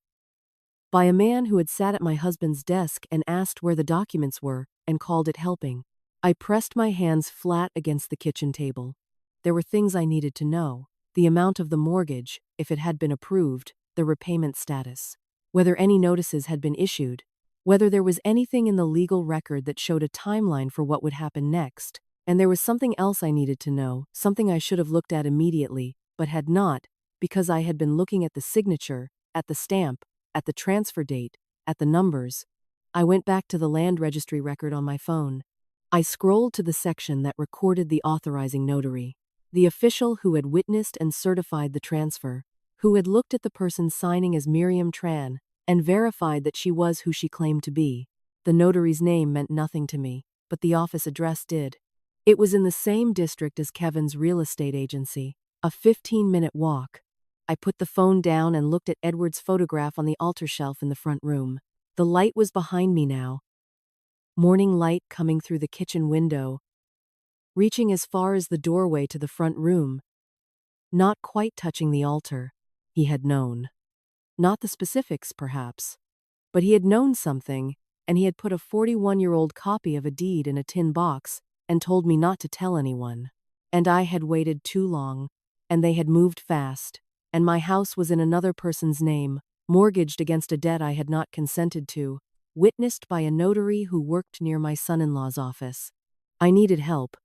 By a man who had sat at my husband's desk and asked where the documents were and called it helping. I pressed my hands flat against the kitchen table. There were things I needed to know. The amount of the mortgage, if it had been approved, the repayment status, whether any notices had been issued, whether there was anything in the legal record that showed a timeline for what would happen next. And there was something else I needed to know, something I should have looked at immediately, but had not, because I had been looking at the signature, at the stamp, at the transfer date, at the numbers. I went back to the land registry record on my phone. I scrolled to the section that recorded the authorizing notary, the official who had witnessed and certified the transfer, who had looked at the person signing as Miriam Tran and verified that she was who she claimed to be. The notary's name meant nothing to me, but the office address did. It was in the same district as Kevin's real estate agency, a 15-minute walk. I put the phone down and looked at Edward's photograph on the altar shelf in the front room. The light was behind me now. Morning light coming through the kitchen window, reaching as far as the doorway to the front room. Not quite touching the altar. He had known. Not the specifics, perhaps. But he had known something, and he had put a 41-year-old copy of a deed in a tin box and told me not to tell anyone. And I had waited too long, and they had moved fast, and my house was in another person's name, mortgaged against a debt I had not consented to, witnessed by a notary who worked near my son-in-law's office. I needed help.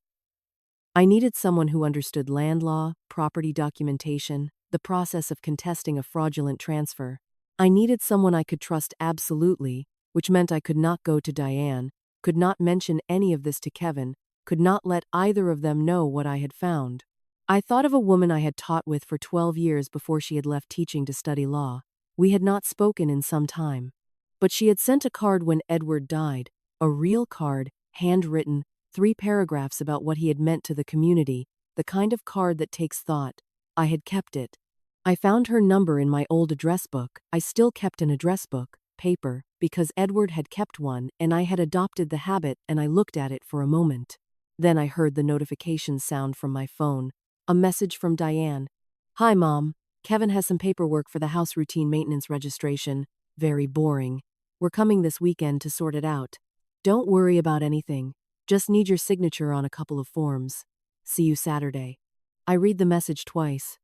I needed someone who understood land law, property documentation, the process of contesting a fraudulent transfer. I needed someone I could trust absolutely, which meant I could not go to Diane, could not mention any of this to Kevin, could not let either of them know what I had found. I thought of a woman I had taught with for 12 years before she had left teaching to study law. We had not spoken in some time. But she had sent a card when Edward died, a real card, handwritten, 3 paragraphs about what he had meant to the community, the kind of card that takes thought. I had kept it. I found her number in my old address book. I still kept an address book, paper, because Edward had kept one and I had adopted the habit, and I looked at it for a moment. Then I heard the notification sound from my phone, a message from Diane. "Hi, Mom. Kevin has some paperwork for the house routine maintenance registration. Very boring. We're coming this weekend to sort it out. Don't worry about anything. Just need your signature on a couple of forms. See you Saturday." I read the message twice.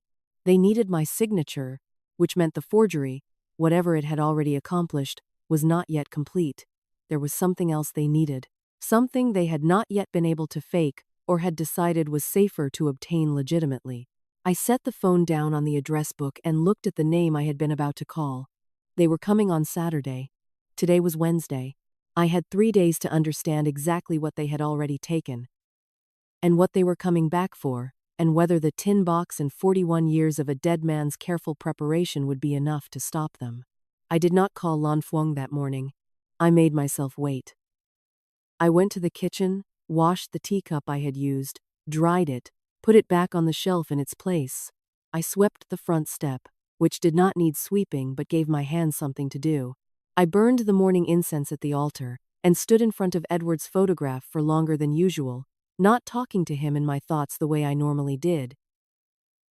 They needed my signature, which meant the forgery, whatever it had already accomplished, was not yet complete. There was something else they needed. Something they had not yet been able to fake or had decided was safer to obtain legitimately. I set the phone down on the address book and looked at the name I had been about to call. They were coming on Saturday. Today was Wednesday. I had 3 days to understand exactly what they had already taken, and what they were coming back for, and whether the tin box and 41 years of a dead man's careful preparation would be enough to stop them. I did not call Lan Fuang that morning. I made myself wait. I went to the kitchen, washed the teacup I had used, dried it, put it back on the shelf in its place. I swept the front step, which did not need sweeping but gave my hands something to do. I burned the morning incense at the altar and stood in front of Edward's photograph for longer than usual, not talking to him in my thoughts the way I normally did.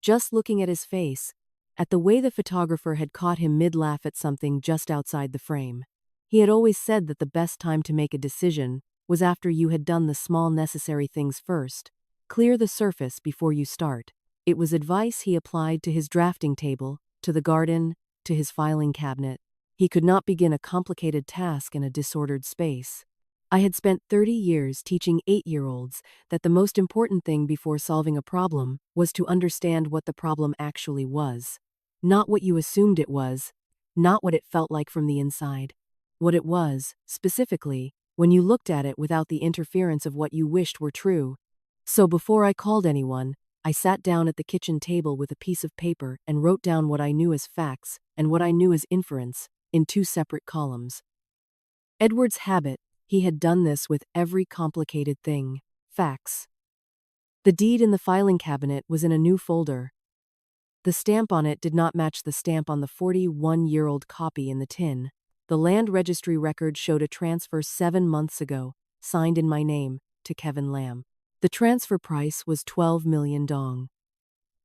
Just looking at his face, at the way the photographer had caught him mid-laugh at something just outside the frame. He had always said that the best time to make a decision was after you had done the small necessary things first. Clear the surface before you start. It was advice he applied to his drafting table, to the garden, to his filing cabinet. He could not begin a complicated task in a disordered space. I had spent 30 years teaching 8-year-olds that the most important thing before solving a problem was to understand what the problem actually was. Not what you assumed it was, not what it felt like from the inside. What it was, specifically, when you looked at it without the interference of what you wished were true. So before I called anyone, I sat down at the kitchen table with a piece of paper and wrote down what I knew as facts and what I knew as inference, in 2 separate columns. Edward's habit, he had done this with every complicated thing. Facts. The deed in the filing cabinet was in a new folder. The stamp on it did not match the stamp on the 41-year-old copy in the tin. The land registry record showed a transfer 7 months ago, signed in my name, to Kevin Lamb. The transfer price was 12 million dong.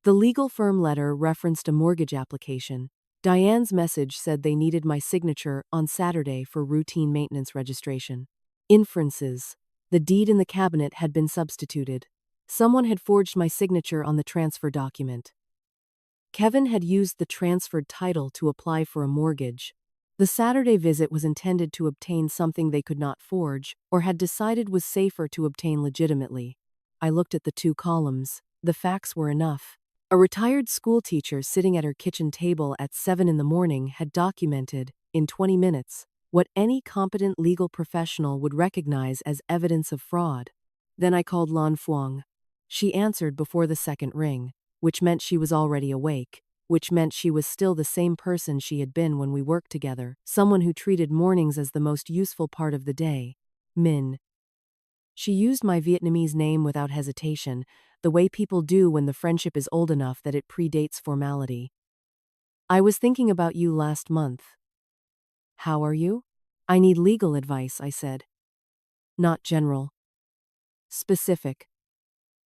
The legal firm letter referenced a mortgage application. Diane's message said they needed my signature on Saturday for routine maintenance registration. Inferences. The deed in the cabinet had been substituted. Someone had forged my signature on the transfer document. Kevin had used the transferred title to apply for a mortgage. The Saturday visit was intended to obtain something they could not forge, or had decided was safer to obtain legitimately. I looked at the 2 columns. The facts were enough. A retired schoolteacher sitting at her kitchen table at 7 in the morning had documented, in 20 minutes, what any competent legal professional would recognize as evidence of fraud. Then I called Lan Fuang. She answered before the second ring, which meant she was already awake, which meant she was still the same person she had been when we worked together, someone who treated mornings as the most useful part of the day. Min. She used my Vietnamese name without hesitation, the way people do when the friendship is old enough that it predates formality. I was thinking about you last month. How are you? I need legal advice, I said. Not general. Specific.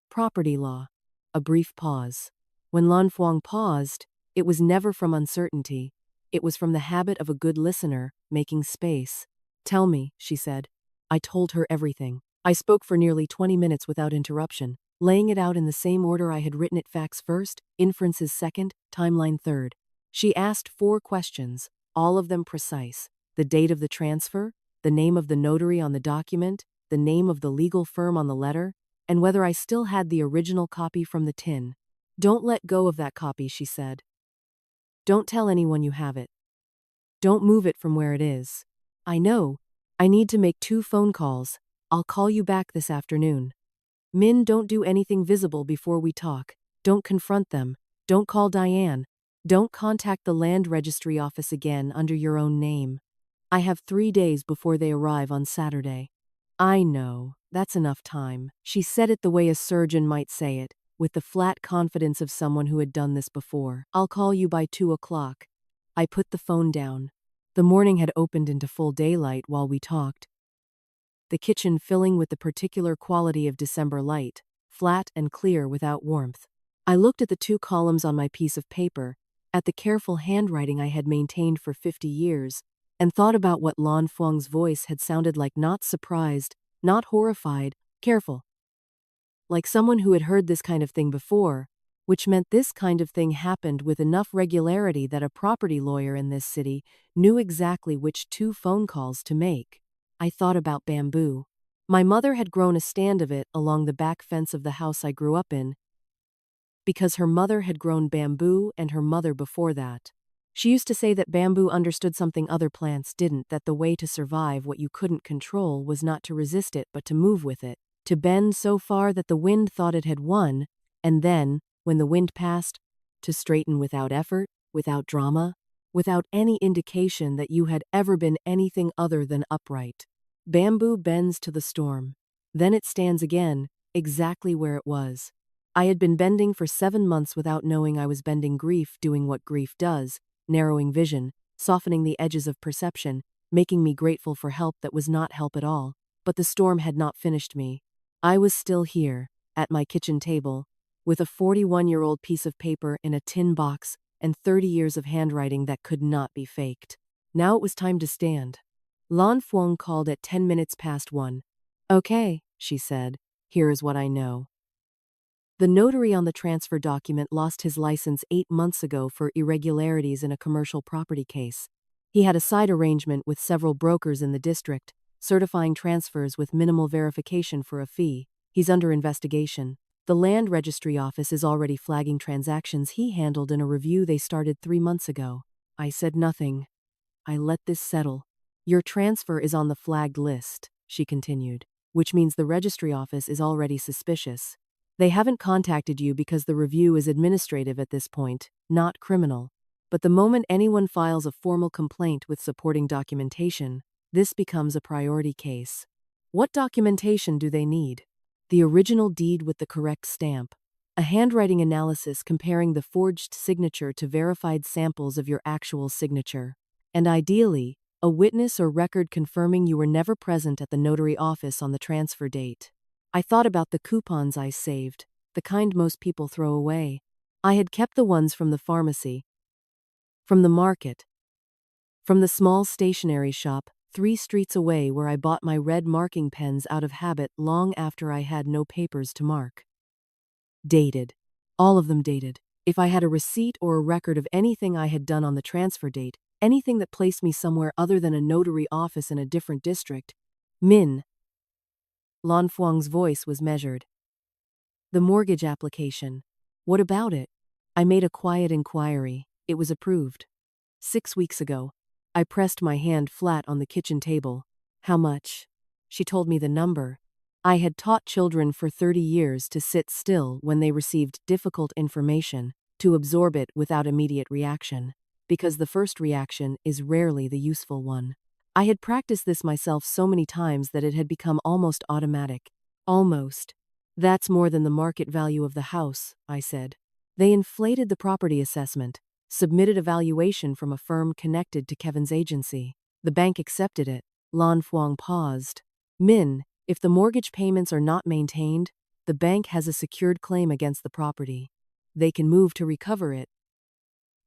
Property law. A brief pause. When Lan Fuang paused, it was never from uncertainty. It was from the habit of a good listener, making space. Tell me, she said. I told her everything. I spoke for nearly 20 minutes without interruption, laying it out in the same order I had written it: facts first, inferences second, timeline third. She asked 4 questions, all of them precise. The date of the transfer, the name of the notary on the document, the name of the legal firm on the letter, and whether I still had the original copy from the tin. Don't let go of that copy, she said. Don't tell anyone you have it. Don't move it from where it is. I know. I need to make 2 phone calls. I'll call you back this afternoon. Min, don't do anything visible before we talk. Don't confront them. Don't call Diane. Don't contact the land registry office again under your own name. I have 3 days before they arrive on Saturday. I know. That's enough time. She said it the way a surgeon might say it, with the flat confidence of someone who had done this before. I'll call you by 2 o'clock. I put the phone down. The morning had opened into full daylight while we talked. The kitchen filling with the particular quality of December light, flat and clear without warmth. I looked at the 2 columns on my piece of paper, at the careful handwriting I had maintained for 50 years, and thought about what Lan Fuang's voice had sounded like: not surprised, not horrified, careful. Like someone who had heard this kind of thing before, which meant this kind of thing happened with enough regularity that a property lawyer in this city knew exactly which 2 phone calls to make. I thought about bamboo. My mother had grown a stand of it along the back fence of the house I grew up in, because her mother had grown bamboo and her mother before that. She used to say that bamboo understood something other plants didn't, that the way to survive what you couldn't control was not to resist it but to move with it, to bend so far that the wind thought it had won, and then, when the wind passed, to straighten without effort, without drama, without any indication that you had ever been anything other than upright. Bamboo bends to the storm. Then it stands again, exactly where it was. I had been bending for 7 months without knowing I was bending grief, doing what grief does, narrowing vision, softening the edges of perception, making me grateful for help that was not help at all. But the storm had not finished me. I was still here, at my kitchen table, with a 41-year-old piece of paper in a tin box and 30 years of handwriting that could not be faked. Now it was time to stand. Lan Fuang called at 10 minutes past 1. Okay, she said, here is what I know. The notary on the transfer document lost his license 8 months ago for irregularities in a commercial property case. He had a side arrangement with several brokers in the district, certifying transfers with minimal verification for a fee. He's under investigation. The land registry office is already flagging transactions he handled in a review they started 3 months ago. I said nothing. I let this settle. Your transfer is on the flagged list, she continued, which means the registry office is already suspicious. They haven't contacted you because the review is administrative at this point, not criminal. But the moment anyone files a formal complaint with supporting documentation, this becomes a priority case. What documentation do they need? The original deed with the correct stamp, a handwriting analysis comparing the forged signature to verified samples of your actual signature, and ideally, a witness or record confirming you were never present at the notary office on the transfer date. I thought about the coupons I saved, the kind most people throw away. I had kept the ones from the pharmacy, from the market, from the small stationery shop 3 streets away where I bought my red marking pens out of habit long after I had no papers to mark. Dated. All of them dated. If I had a receipt or a record of anything I had done on the transfer date, anything that placed me somewhere other than a notary office in a different district, Min. Lan Fuang's voice was measured. The mortgage application. What about it? I made a quiet inquiry. It was approved. 6 weeks ago. I pressed my hand flat on the kitchen table. How much? She told me the number. I had taught children for 30 years to sit still when they received difficult information, to absorb it without immediate reaction, because the first reaction is rarely the useful one. I had practiced this myself so many times that it had become almost automatic. Almost. That's more than the market value of the house, I said. They inflated the property assessment, submitted a valuation from a firm connected to Kevin's agency. The bank accepted it. Lan Fuang paused. Min, if the mortgage payments are not maintained, the bank has a secured claim against the property. They can move to recover it.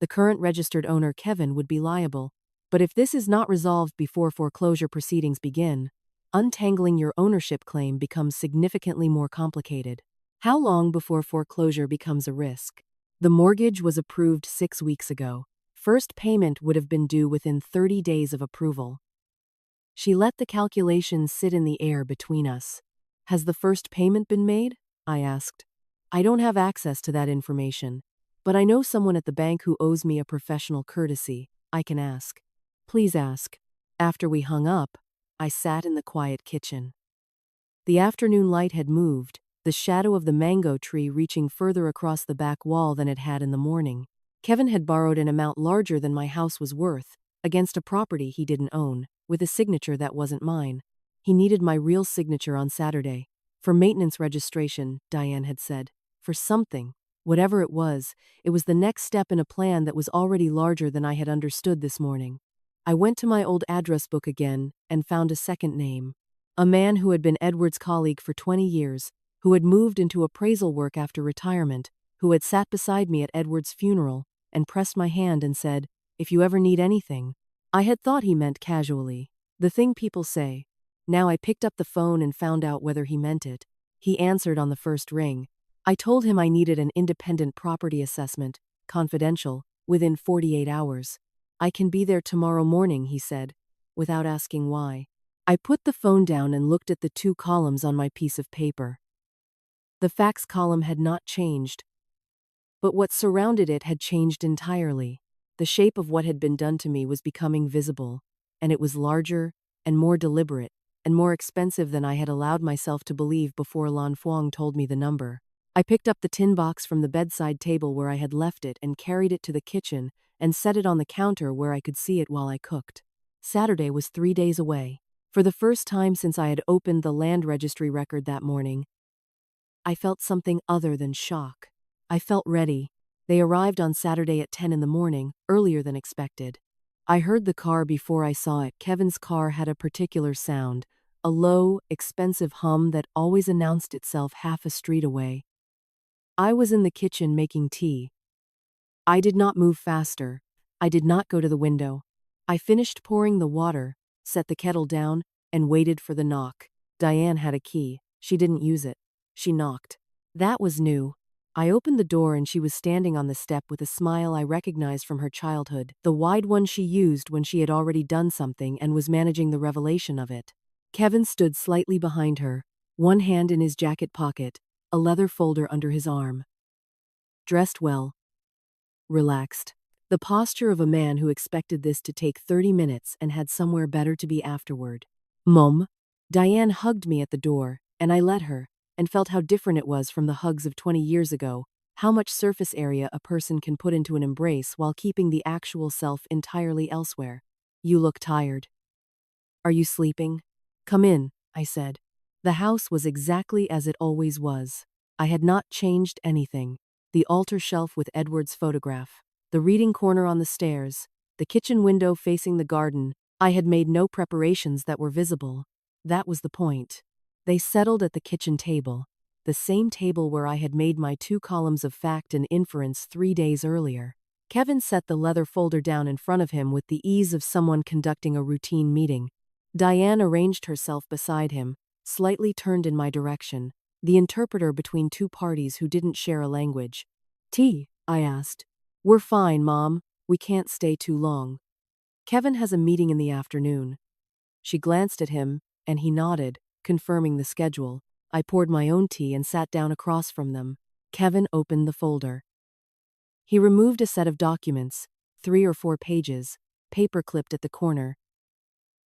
The current registered owner, Kevin, would be liable. But if this is not resolved before foreclosure proceedings begin, untangling your ownership claim becomes significantly more complicated. How long before foreclosure becomes a risk? The mortgage was approved 6 weeks ago. First payment would have been due within 30 days of approval. She let the calculations sit in the air between us. Has the first payment been made? I asked. I don't have access to that information, but I know someone at the bank who owes me a professional courtesy. I can ask. Please ask. After we hung up, I sat in the quiet kitchen. The afternoon light had moved, the shadow of the mango tree reaching further across the back wall than it had in the morning. Kevin had borrowed an amount larger than my house was worth, against a property he didn't own, with a signature that wasn't mine. He needed my real signature on Saturday. For maintenance registration, Diane had said. For something. Whatever it was the next step in a plan that was already larger than I had understood this morning. I went to my old address book again and found a second name. A man who had been Edward's colleague for 20 years, who had moved into appraisal work after retirement, who had sat beside me at Edward's funeral and pressed my hand and said, "If you ever need anything." I had thought he meant casually, the thing people say. Now I picked up the phone and found out whether he meant it. He answered on the first ring. I told him I needed an independent property assessment, confidential, within 48 hours. I can be there tomorrow morning, he said, without asking why. I put the phone down and looked at the 2 columns on my piece of paper. The facts column had not changed, but what surrounded it had changed entirely. The shape of what had been done to me was becoming visible, and it was larger and more deliberate and more expensive than I had allowed myself to believe before Lan Fuang told me the number. I picked up the tin box from the bedside table where I had left it and carried it to the kitchen and set it on the counter where I could see it while I cooked. Saturday was 3 days away. For the first time since I had opened the land registry record that morning, I felt something other than shock. I felt ready. They arrived on Saturday at 10 in the morning, earlier than expected. I heard the car before I saw it. Kevin's car had a particular sound, a low, expensive hum that always announced itself half a street away. I was in the kitchen making tea. I did not move faster. I did not go to the window. I finished pouring the water, set the kettle down, and waited for the knock. Diane had a key. She didn't use it. She knocked. That was new. I opened the door and she was standing on the step with a smile I recognized from her childhood, the wide one she used when she had already done something and was managing the revelation of it. Kevin stood slightly behind her, one hand in his jacket pocket, a leather folder under his arm. Dressed well. Relaxed. The posture of a man who expected this to take 30 minutes and had somewhere better to be afterward. Mom. Diane hugged me at the door, and I let her, and felt how different it was from the hugs of 20 years ago, how much surface area a person can put into an embrace while keeping the actual self entirely elsewhere. You look tired. Are you sleeping? Come in, I said. The house was exactly as it always was. I had not changed anything. The altar shelf with Edward's photograph, the reading corner on the stairs, the kitchen window facing the garden. I had made no preparations that were visible. That was the point. They settled at the kitchen table, the same table where I had made my 2 columns of fact and inference 3 days earlier. Kevin set the leather folder down in front of him with the ease of someone conducting a routine meeting. Diane arranged herself beside him, slightly turned in my direction, the interpreter between 2 parties who didn't share a language. Tea? I asked. We're fine, Mom. We can't stay too long. Kevin has a meeting in the afternoon. She glanced at him, and he nodded, confirming the schedule. I poured my own tea and sat down across from them. Kevin opened the folder. He removed a set of documents, 3 or 4 pages, paper-clipped at the corner,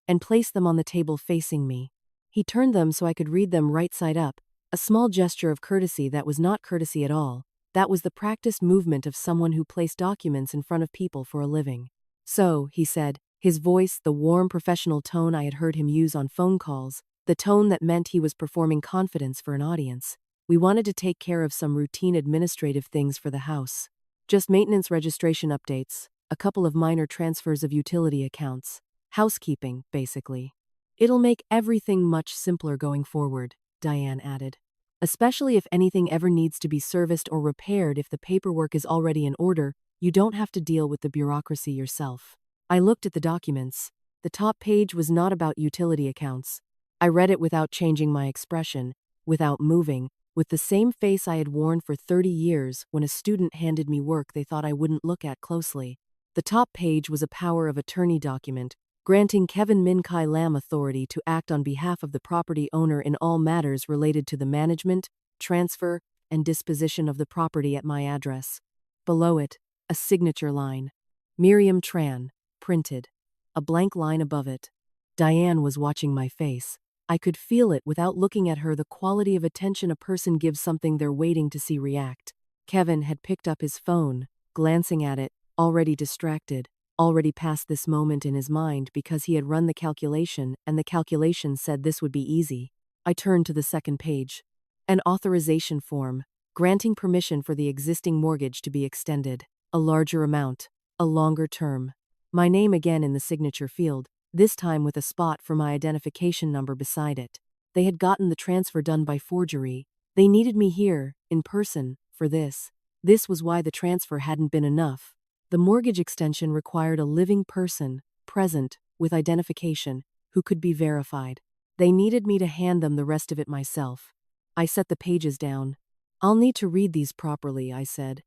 and placed them on the table facing me. He turned them so I could read them right side up, a small gesture of courtesy that was not courtesy at all. That was the practiced movement of someone who placed documents in front of people for a living. So, he said, his voice, the warm professional tone I had heard him use on phone calls, the tone that meant he was performing confidence for an audience. We wanted to take care of some routine administrative things for the house. Just maintenance registration updates, a couple of minor transfers of utility accounts. Housekeeping, basically. It'll make everything much simpler going forward, Diane added. Especially if anything ever needs to be serviced or repaired. If the paperwork is already in order, you don't have to deal with the bureaucracy yourself. I looked at the documents. The top page was not about utility accounts. I read it without changing my expression, without moving, with the same face I had worn for 30 years when a student handed me work they thought I wouldn't look at closely. The top page was a power of attorney document, granting Kevin Min Kai Lam authority to act on behalf of the property owner in all matters related to the management, transfer, and disposition of the property at my address. Below it, a signature line. Miriam Tran, printed. A blank line above it. Diane was watching my face. I could feel it without looking at her, the quality of attention a person gives something they're waiting to see react. Kevin had picked up his phone, glancing at it, already distracted. Already past this moment in his mind because he had run the calculation and the calculation said this would be easy. I turned to the second page. An authorization form, granting permission for the existing mortgage to be extended. A larger amount. A longer term. My name again in the signature field, this time with a spot for my identification number beside it. They had gotten the transfer done by forgery. They needed me here, in person, for this. This was why the transfer hadn't been enough. The mortgage extension required a living person, present, with identification, who could be verified. They needed me to hand them the rest of it myself. I set the pages down. I'll need to read these properly, I said.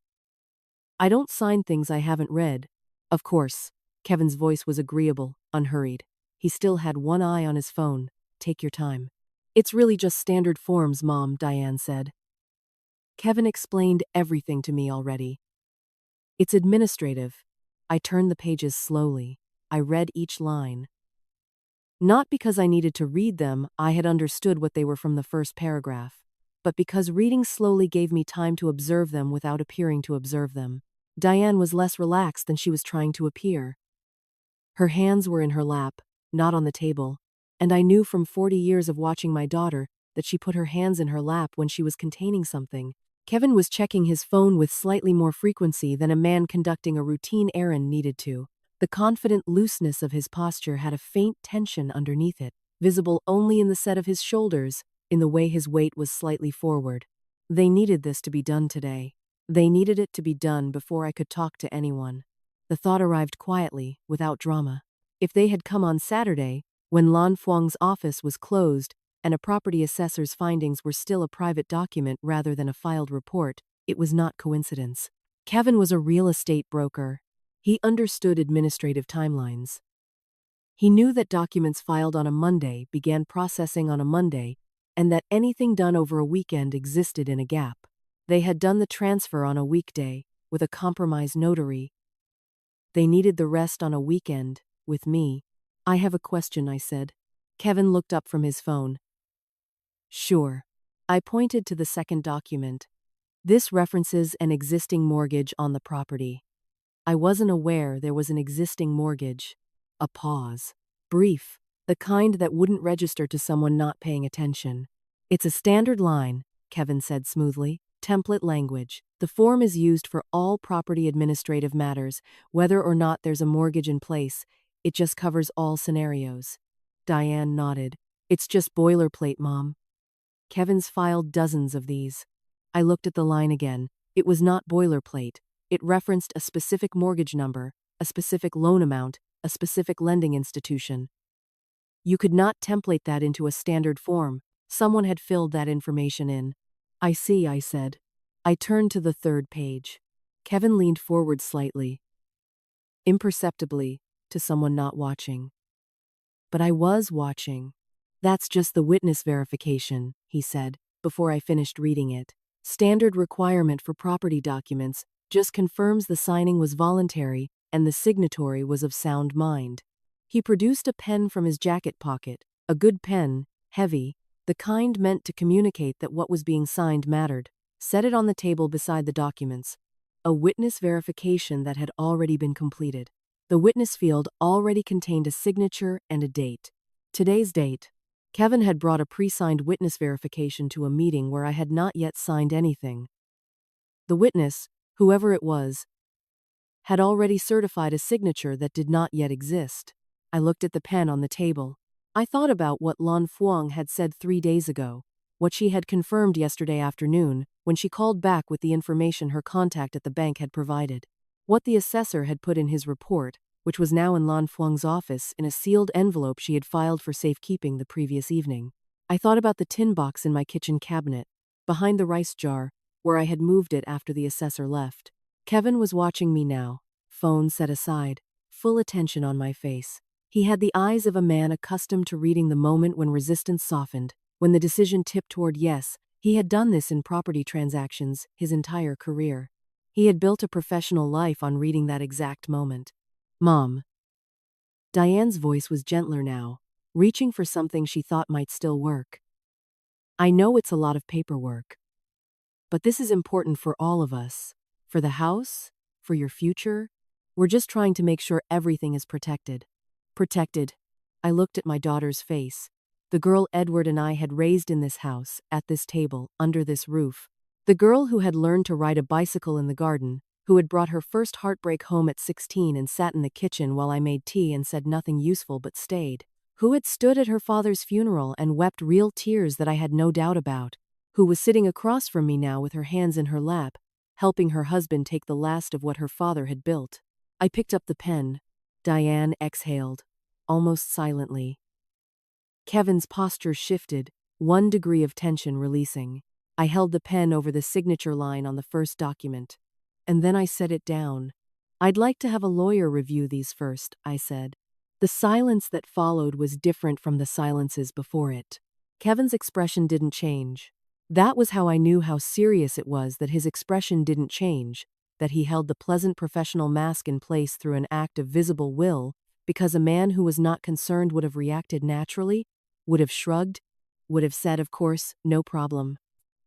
I don't sign things I haven't read. Of course. Kevin's voice was agreeable, unhurried. He still had one eye on his phone. Take your time. It's really just standard forms, Mom, Diane said. Kevin explained everything to me already. It's administrative. I turned the pages slowly. I read each line. Not because I needed to read them, I had understood what they were from the first paragraph, but because reading slowly gave me time to observe them without appearing to observe them. Diane was less relaxed than she was trying to appear. Her hands were in her lap, not on the table, and I knew from 40 years of watching my daughter that she put her hands in her lap when she was containing something. Kevin was checking his phone with slightly more frequency than a man conducting a routine errand needed to. The confident looseness of his posture had a faint tension underneath it, visible only in the set of his shoulders, in the way his weight was slightly forward. They needed this to be done today. They needed it to be done before I could talk to anyone. The thought arrived quietly, without drama. If they had come on Saturday, when Lan Fuang's office was closed and a property assessor's findings were still a private document rather than a filed report, it was not coincidence. Kevin was a real estate broker. He understood administrative timelines. He knew that documents filed on a Monday began processing on a Monday, and that anything done over a weekend existed in a gap. They had done the transfer on a weekday, with a compromised notary. They needed the rest on a weekend, with me. "I have a question," I said. Kevin looked up from his phone. "Sure." I pointed to the second document. "This references an existing mortgage on the property." I wasn't aware there was an existing mortgage. A pause. Brief. The kind that wouldn't register to someone not paying attention. "It's a standard line," Kevin said smoothly. "Template language. The form is used for all property administrative matters, whether or not there's a mortgage in place. It just covers all scenarios." Diane nodded. "It's just boilerplate, Mom." Kevin's filed dozens of these. I looked at the line again. It was not boilerplate. It referenced a specific mortgage number, a specific loan amount, a specific lending institution. You could not template that into a standard form. Someone had filled that information in. "I see," I said. I turned to the third page. Kevin leaned forward slightly, imperceptibly, to someone not watching. But I was watching. "That's just the witness verification," he said, before I finished reading it. "Standard requirement for property documents, just confirms the signing was voluntary and the signatory was of sound mind." He produced a pen from his jacket pocket, a good pen, heavy, the kind meant to communicate that what was being signed mattered. Set it on the table beside the documents. A witness verification that had already been completed. The witness field already contained a signature and a date. Today's date. Kevin had brought a pre-signed witness verification to a meeting where I had not yet signed anything. The witness, whoever it was, had already certified a signature that did not yet exist. I looked at the pen on the table. I thought about what Lan Fuang had said 3 days ago, what she had confirmed yesterday afternoon when she called back with the information her contact at the bank had provided, what the assessor had put in his report, which was now in Lan Fuang's office in a sealed envelope she had filed for safekeeping the previous evening. I thought about the tin box in my kitchen cabinet, behind the rice jar, where I had moved it after the assessor left. Kevin was watching me now, phone set aside, full attention on my face. He had the eyes of a man accustomed to reading the moment when resistance softened, when the decision tipped toward yes. He had done this in property transactions his entire career. He had built a professional life on reading that exact moment. "Mom." Diane's voice was gentler now, reaching for something she thought might still work. "I know it's a lot of paperwork. But this is important for all of us. For the house, for your future. We're just trying to make sure everything is protected." Protected. I looked at my daughter's face. The girl Edward and I had raised in this house, at this table, under this roof. The girl who had learned to ride a bicycle in the garden, who had brought her first heartbreak home at 16 and sat in the kitchen while I made tea and said nothing useful but stayed. Who had stood at her father's funeral and wept real tears that I had no doubt about. Who was sitting across from me now with her hands in her lap, helping her husband take the last of what her father had built. I picked up the pen. Diane exhaled, almost silently. Kevin's posture shifted, 1 degree of tension releasing. I held the pen over the signature line on the first document. And then I set it down. "I'd like to have a lawyer review these first," I said. The silence that followed was different from the silences before it. Kevin's expression didn't change. That was how I knew how serious it was, that his expression didn't change, that he held the pleasant professional mask in place through an act of visible will, because a man who was not concerned would have reacted naturally, would have shrugged, would have said, "Of course, no problem."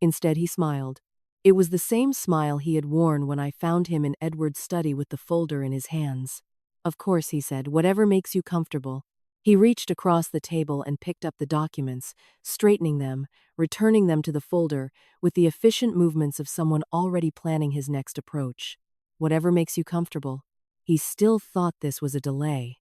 Instead he smiled. It was the same smile he had worn when I found him in Edward's study with the folder in his hands. "Of course," he said, "whatever makes you comfortable." He reached across the table and picked up the documents, straightening them, returning them to the folder, with the efficient movements of someone already planning his next approach. "Whatever makes you comfortable." He still thought this was a delay.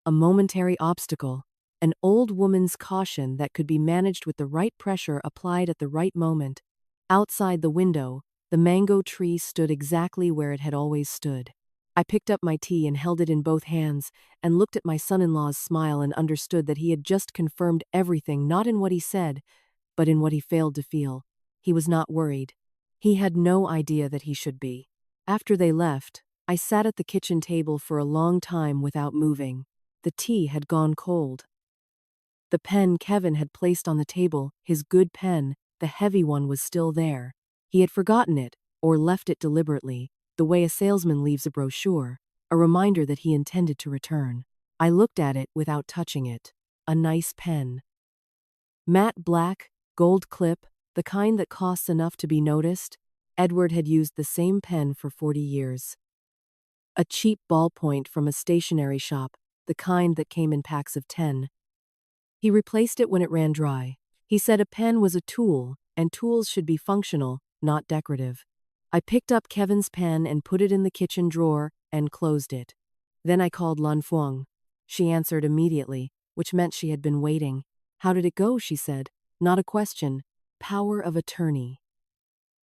A momentary obstacle, an old woman's caution that could be managed with the right pressure applied at the right moment. Outside the window, the mango tree stood exactly where it had always stood. I picked up my tea and held it in both hands, and looked at my son-in-law's smile and understood that he had just confirmed everything, not in what he said, but in what he failed to feel. He was not worried. He had no idea that he should be. After they left, I sat at the kitchen table for a long time without moving. The tea had gone cold. The pen Kevin had placed on the table, his good pen, the heavy one, was still there. He had forgotten it, or left it deliberately, the way a salesman leaves a brochure, a reminder that he intended to return. I looked at it without touching it. A nice pen. Matte black, gold clip, the kind that costs enough to be noticed. Edward had used the same pen for 40 years. A cheap ballpoint from a stationery shop, the kind that came in packs of 10. He replaced it when it ran dry. He said a pen was a tool, and tools should be functional, not decorative. I picked up Kevin's pen and put it in the kitchen drawer and closed it. Then I called Lan Fuang. She answered immediately, which meant she had been waiting. "How did it go?" she said. "Not a question. Power of attorney.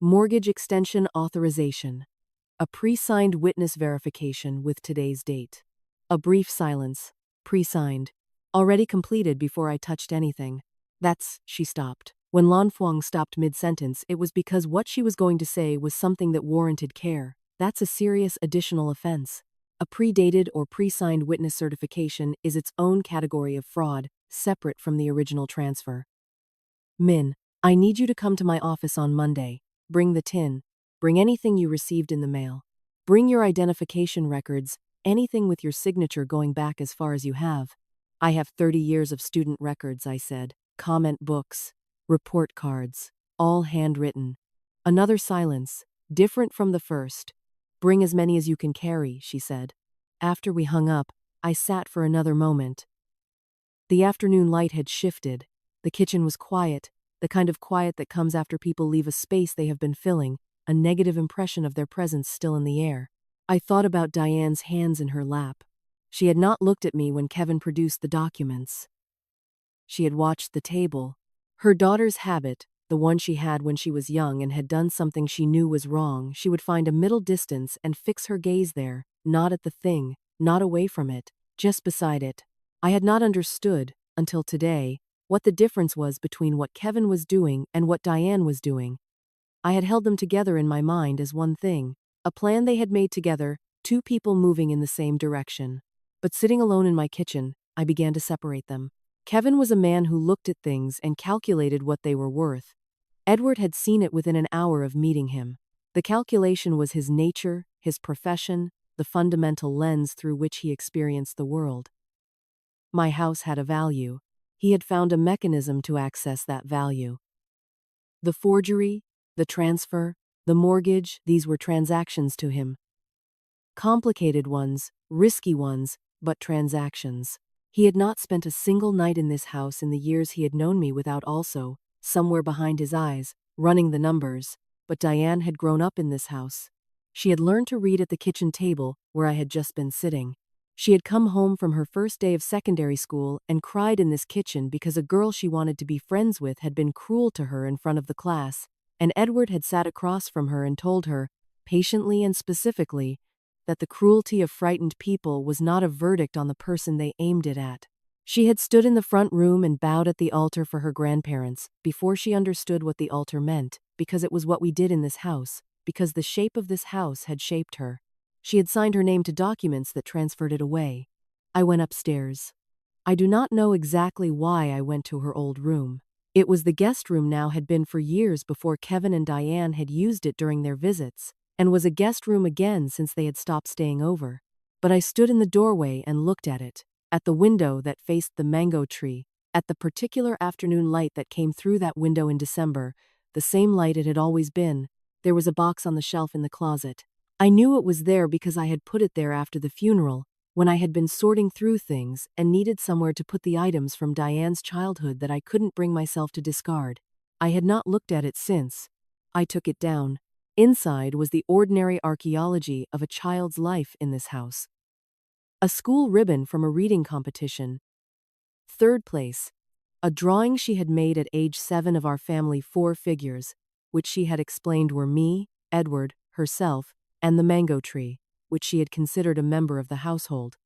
Mortgage extension authorization. A pre-signed witness verification with today's date." A brief silence. Pre-signed. Already completed before I touched anything. "That's," she stopped. When Lan Fuang stopped mid-sentence, it was because what she was going to say was something that warranted care. "That's a serious additional offense. A predated or pre-signed witness certification is its own category of fraud, separate from the original transfer. Min, I need you to come to my office on Monday. Bring the tin. Bring anything you received in the mail. Bring your identification records, anything with your signature going back as far as you have." "I have 30 years of student records," I said. "Comment books. Report cards. All handwritten." Another silence, different from the first. "Bring as many as you can carry," she said. After we hung up, I sat for another moment. The afternoon light had shifted. The kitchen was quiet, the kind of quiet that comes after people leave a space they have been filling, a negative impression of their presence still in the air. I thought about Diane's hands in her lap. She had not looked at me when Kevin produced the documents. She had watched the table. Her daughter's habit, the one she had when she was young and had done something she knew was wrong, she would find a middle distance and fix her gaze there, not at the thing, not away from it, just beside it. I had not understood, until today, what the difference was between what Kevin was doing and what Diane was doing. I had held them together in my mind as one thing, a plan they had made together, two people moving in the same direction. But sitting alone in my kitchen, I began to separate them. Kevin was a man who looked at things and calculated what they were worth. Edward had seen it within an hour of meeting him. The calculation was his nature, his profession, the fundamental lens through which he experienced the world. My house had a value. He had found a mechanism to access that value. The forgery, the transfer, the mortgage, these were transactions to him. Complicated ones, risky ones, but transactions. He had not spent a single night in this house in the years he had known me without also, somewhere behind his eyes, running the numbers. But Diane had grown up in this house. She had learned to read at the kitchen table, where I had just been sitting. She had come home from her first day of secondary school and cried in this kitchen because a girl she wanted to be friends with had been cruel to her in front of the class, and Edward had sat across from her and told her, patiently and specifically, that the cruelty of frightened people was not a verdict on the person they aimed it at. She had stood in the front room and bowed at the altar for her grandparents, before she understood what the altar meant, because it was what we did in this house, because the shape of this house had shaped her. She had signed her name to documents that transferred it away. I went upstairs. I do not know exactly why I went to her old room. It was the guest room now, had been for years before Kevin and Diane had used it during their visits, and was a guest room again since they had stopped staying over. But I stood in the doorway and looked at it, at the window that faced the mango tree, at the particular afternoon light that came through that window in December, the same light it had always been. There was a box on the shelf in the closet. I knew it was there because I had put it there after the funeral, when I had been sorting through things and needed somewhere to put the items from Diane's childhood that I couldn't bring myself to discard. I had not looked at it since. I took it down. Inside was the ordinary archaeology of a child's life in this house. A school ribbon from a reading competition. Third place. A drawing she had made at age 7 of our family 4 figures, which she had explained were me, Edward, herself, and the mango tree, which she had considered a member of the household.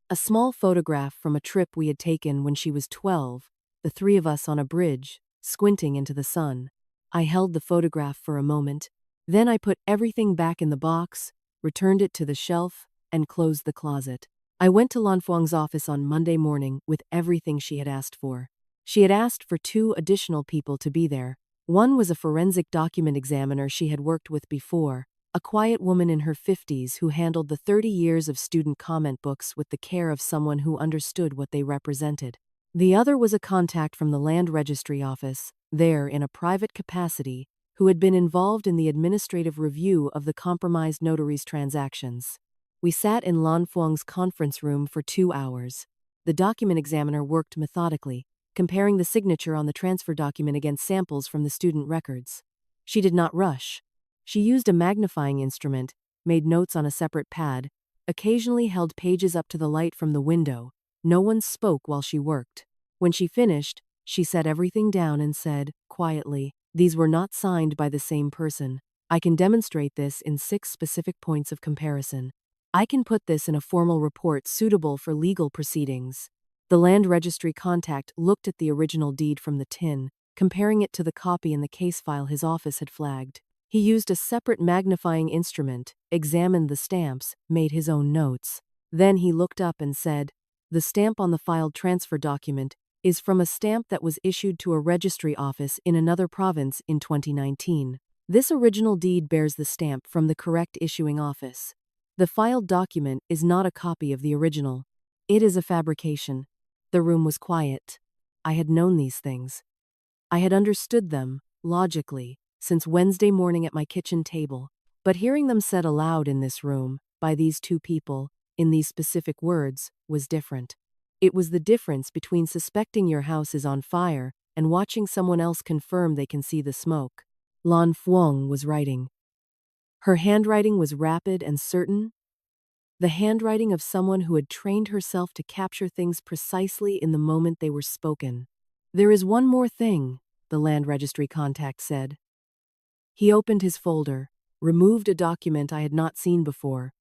A small photograph from a trip we had taken when she was 12, the three of us on a bridge, squinting into the sun. I held the photograph for a moment, then I put everything back in the box, returned it to the shelf, and closed the closet. I went to Lan Fuang's office on Monday morning with everything she had asked for. She had asked for 2 additional people to be there. One was a forensic document examiner she had worked with before, a quiet woman in her 50s who handled the 30 years of student comment books with the care of someone who understood what they represented. The other was a contact from the land registry office, there in a private capacity, who had been involved in the administrative review of the compromised notary's transactions. We sat in Lan Fuang's conference room for 2 hours. The document examiner worked methodically, comparing the signature on the transfer document against samples from the student records. She did not rush. She used a magnifying instrument, made notes on a separate pad, occasionally held pages up to the light from the window. No one spoke while she worked. When she finished, she set everything down and said, quietly, "These were not signed by the same person. I can demonstrate this in 6 specific points of comparison. I can put this in a formal report suitable for legal proceedings." The land registry contact looked at the original deed from the tin, comparing it to the copy in the case file his office had flagged. He used a separate magnifying instrument, examined the stamps, made his own notes. Then he looked up and said, "The stamp on the filed transfer document is from a stamp that was issued to a registry office in another province in 2019. This original deed bears the stamp from the correct issuing office. The filed document is not a copy of the original. It is a fabrication." The room was quiet. I had known these things. I had understood them, logically, since Wednesday morning at my kitchen table, but hearing them said aloud in this room, by these 2 people, in these specific words, was different. It was the difference between suspecting your house is on fire and watching someone else confirm they can see the smoke. Lan Fuang was writing. Her handwriting was rapid and certain, the handwriting of someone who had trained herself to capture things precisely in the moment they were spoken. "There is one more thing," the land registry contact said. He opened his folder, removed a document I had not seen before,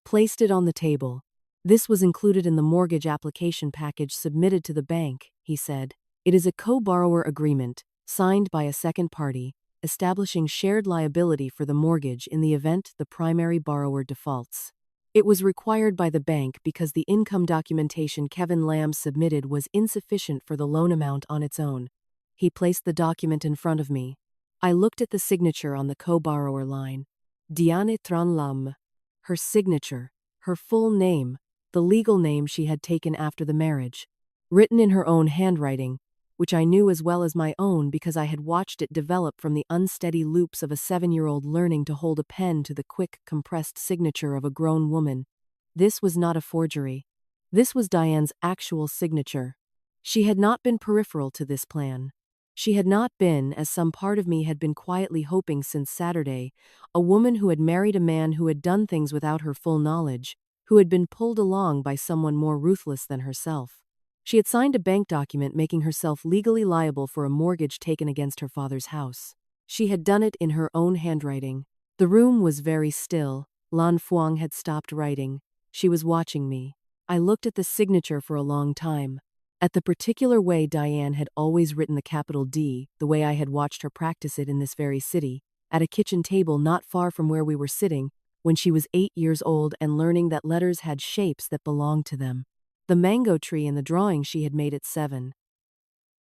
placed it on the table. "This was included in the mortgage application package submitted to the bank," he said. "It is a co-borrower agreement, signed by a second party, establishing shared liability for the mortgage in the event the primary borrower defaults. It was required by the bank because the income documentation Kevin Lamb submitted was insufficient for the loan amount on its own." He placed the document in front of me. I looked at the signature on the co-borrower line. Diane Tran Lam. Her signature, her full name, the legal name she had taken after the marriage. Written in her own handwriting, which I knew as well as my own because I had watched it develop from the unsteady loops of a 7-year-old learning to hold a pen to the quick, compressed signature of a grown woman. This was not a forgery. This was Diane's actual signature. She had not been peripheral to this plan. She had not been, as some part of me had been quietly hoping since Saturday, a woman who had married a man who had done things without her full knowledge, who had been pulled along by someone more ruthless than herself. She had signed a bank document making herself legally liable for a mortgage taken against her father's house. She had done it in her own handwriting. The room was very still. Lan Fuang had stopped writing. She was watching me. I looked at the signature for a long time. At the particular way Diane had always written the capital D, the way I had watched her practice it in this very city, at a kitchen table not far from where we were sitting, when she was 8 years old and learning that letters had shapes that belonged to them. The mango tree in the drawing she had made at 7.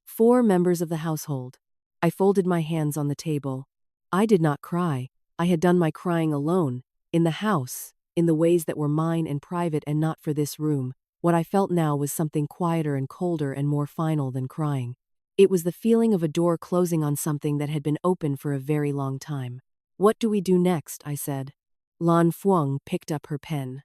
4 members of the household. I folded my hands on the table. I did not cry. I had done my crying alone, in the house, in the ways that were mine and private and not for this room. What I felt now was something quieter and colder and more final than crying. It was the feeling of a door closing on something that had been open for a very long time. "What do we do next?" I said. Lan Fuang picked up her pen.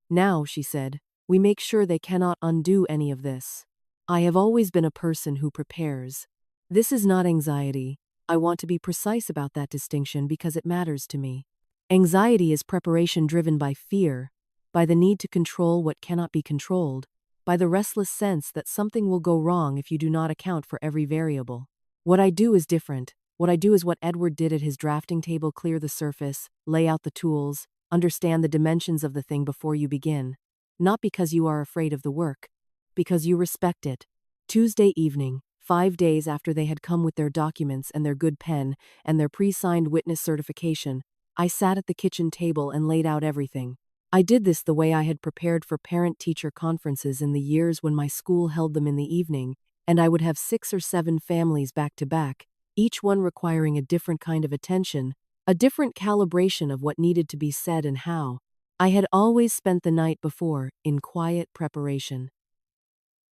"Now," she said, "we make sure they cannot undo any of this. I have always been a person who prepares. This is not anxiety. I want to be precise about that distinction because it matters to me. Anxiety is preparation driven by fear, by the need to control what cannot be controlled, by the restless sense that something will go wrong if you do not account for every variable. What I do is different. What I do is what Edward did at his drafting table: clear the surface, lay out the tools, understand the dimensions of the thing before you begin. Not because you are afraid of the work, because you respect it. Tuesday evening, 5 days after they had come with their documents and their good pen and their pre-signed witness certification, I sat at the kitchen table and laid out everything. I did this the way I had prepared for parent-teacher conferences in the years when my school held them in the evening, and I would have 6 or 7 families back to back, each one requiring a different kind of attention, a different calibration of what needed to be said and how. I had always spent the night before in quiet preparation.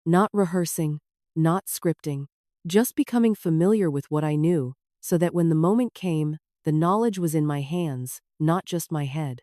Not rehearsing, not scripting, just becoming familiar with what I knew, so that when the moment came, the knowledge was in my hands, not just my head.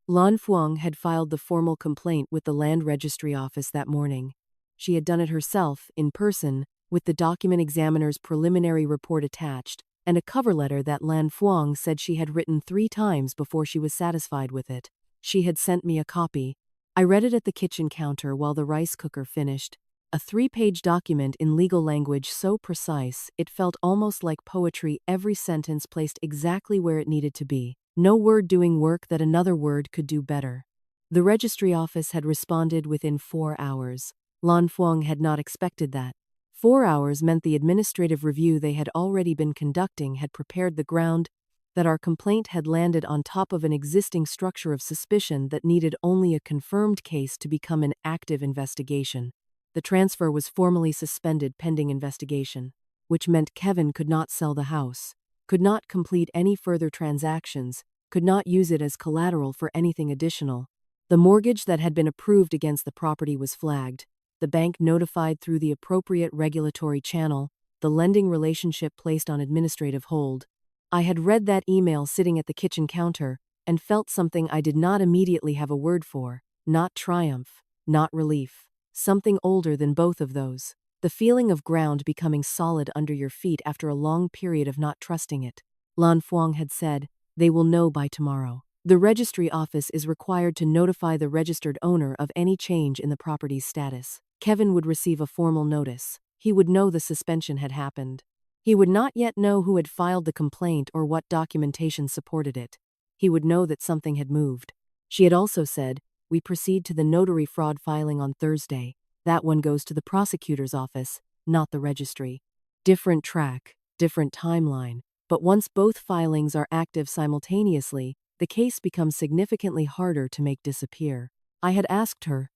Lan Fuang had filed the formal complaint with the land registry office that morning. She had done it herself, in person, with the document examiner's preliminary report attached, and a cover letter that Lan Fuang said she had written 3 times before she was satisfied with it. She had sent me a copy. I read it at the kitchen counter while the rice cooker finished. A 3-page document in legal language so precise, it felt almost like poetry, every sentence placed exactly where it needed to be. No word doing work that another word could do better. The registry office had responded within 4 hours. Lan Fuang had not expected that. 4 hours meant the administrative review they had already been conducting had prepared the ground, that our complaint had landed on top of an existing structure of suspicion that needed only a confirmed case to become an active investigation. The transfer was formally suspended pending investigation, which meant Kevin could not sell the house, could not complete any further transactions, could not use it as collateral for anything additional. The mortgage that had been approved against the property was flagged, the bank notified through the appropriate regulatory channel, the lending relationship placed on administrative hold. I had read that email sitting at the kitchen counter and felt something I did not immediately have a word for, not triumph, not relief. Something older than both of those. The feeling of ground becoming solid under your feet after a long period of not trusting it. Lan Fuang had said, "They will know by tomorrow." The registry office is required to notify the registered owner of any change in the property's status. Kevin would receive a formal notice. He would know the suspension had happened. He would not yet know who had filed the complaint or what documentation supported it. He would know that something had moved. She had also said, "We proceed to the notary fraud filing on Thursday. That one goes to the prosecutor's office, not the registry." Different track, different timeline, but once both filings are active simultaneously, the case becomes significantly harder to make disappear. I had asked her,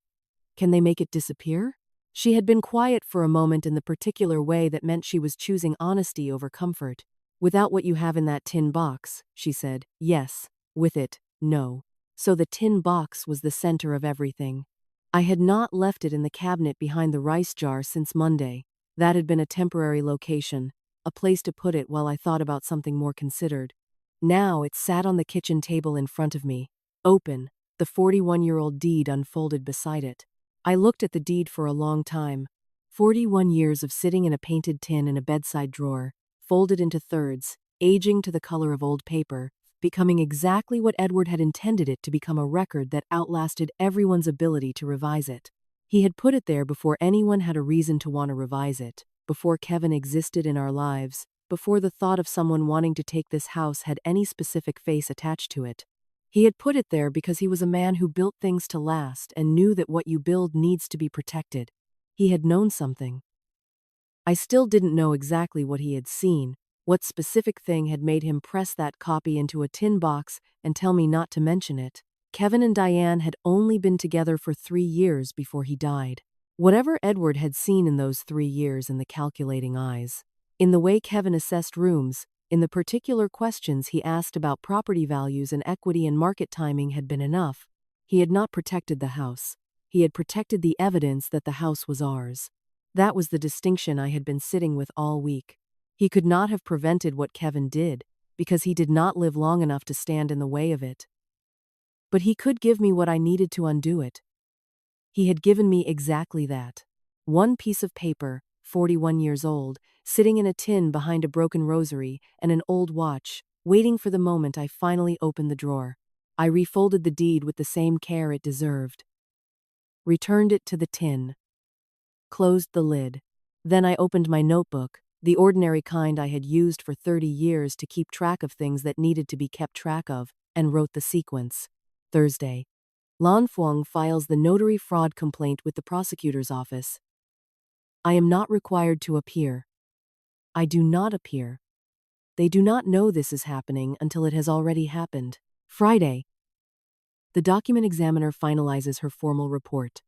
"Can they make it disappear?" She had been quiet for a moment in the particular way that meant she was choosing honesty over comfort. "Without what you have in that tin box," she said. "Yes. With it, no." So the tin box was the center of everything. I had not left it in the cabinet behind the rice jar since Monday. That had been a temporary location, a place to put it while I thought about something more considered. Now it sat on the kitchen table in front of me, open, the 41-year-old deed unfolded beside it. I looked at the deed for a long time. 41 years of sitting in a painted tin in a bedside drawer, folded into thirds, aging to the color of old paper, becoming exactly what Edward had intended it to become, a record that outlasted everyone's ability to revise it. He had put it there before anyone had a reason to want to revise it, before Kevin existed in our lives, before the thought of someone wanting to take this house had any specific face attached to it. He had put it there because he was a man who built things to last and knew that what you build needs to be protected. He had known something. I still didn't know exactly what he had seen, what specific thing had made him press that copy into a tin box and tell me not to mention it. Kevin and Diane had only been together for 3 years before he died. Whatever Edward had seen in those 3 years in the calculating eyes, in the way Kevin assessed rooms, in the particular questions he asked about property values and equity and market timing had been enough. He had not protected the house. He had protected the evidence that the house was ours. That was the distinction I had been sitting with all week. He could not have prevented what Kevin did, because he did not live long enough to stand in the way of it. But he could give me what I needed to undo it. He had given me exactly that. One piece of paper, 41 years old, sitting in a tin behind a broken rosary and an old watch, waiting for the moment I finally opened the drawer. I refolded the deed with the same care it deserved. Returned it to the tin. Closed the lid. Then I opened my notebook, the ordinary kind I had used for 30 years to keep track of things that needed to be kept track of, and wrote the sequence. Thursday. Lan Fuang files the notary fraud complaint with the prosecutor's office. I am not required to appear. I do not appear. They do not know this is happening until it has already happened. Friday. The document examiner finalizes her formal report.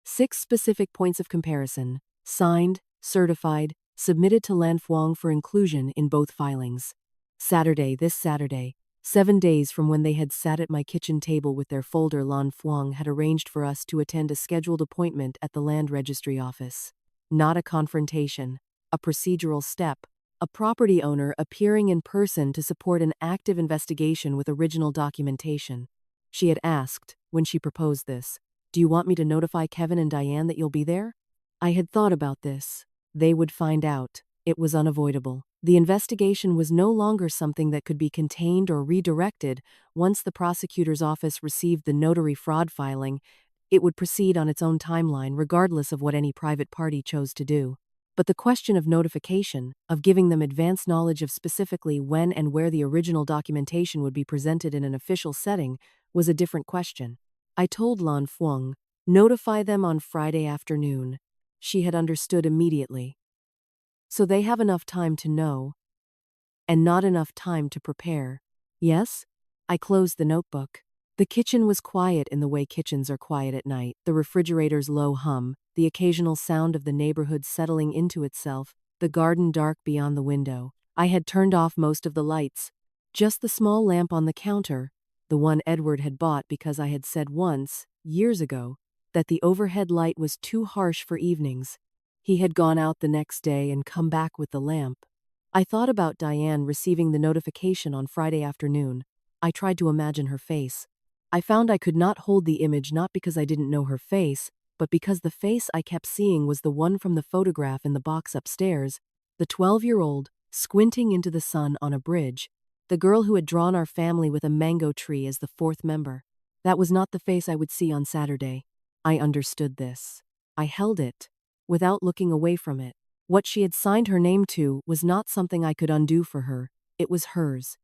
6 specific points of comparison, signed, certified, submitted to Lan Fuang for inclusion in both filings. This Saturday, 7 days from when they had sat at my kitchen table with their folder, Lan Fuang had arranged for us to attend a scheduled appointment at the land registry office. Not a confrontation, a procedural step, a property owner appearing in person to support an active investigation with original documentation. She had asked, when she proposed this, "Do you want me to notify Kevin and Diane that you'll be there?" I had thought about this. They would find out. It was unavoidable. The investigation was no longer something that could be contained or redirected. Once the prosecutor's office received the notary fraud filing, it would proceed on its own timeline regardless of what any private party chose to do. But the question of notification, of giving them advance knowledge of specifically when and where the original documentation would be presented in an official setting, was a different question. I told Lan Fuang, "Notify them on Friday afternoon." She had understood immediately. So they have enough time to know, and not enough time to prepare. Yes? I closed the notebook. The kitchen was quiet in the way kitchens are quiet at night, the refrigerator's low hum, the occasional sound of the neighborhood settling into itself, the garden dark beyond the window. I had turned off most of the lights. Just the small lamp on the counter, the one Edward had bought because I had said once, years ago, that the overhead light was too harsh for evenings. He had gone out the next day and come back with the lamp. I thought about Diane receiving the notification on Friday afternoon. I tried to imagine her face. I found I could not hold the image, not because I didn't know her face, but because the face I kept seeing was the one from the photograph in the box upstairs, the 12-year-old, squinting into the sun on a bridge, the girl who had drawn our family with a mango tree as the 4th member. That was not the face I would see on Saturday. I understood this. I held it, without looking away from it. What she had signed her name to was not something I could undo for her. It was hers.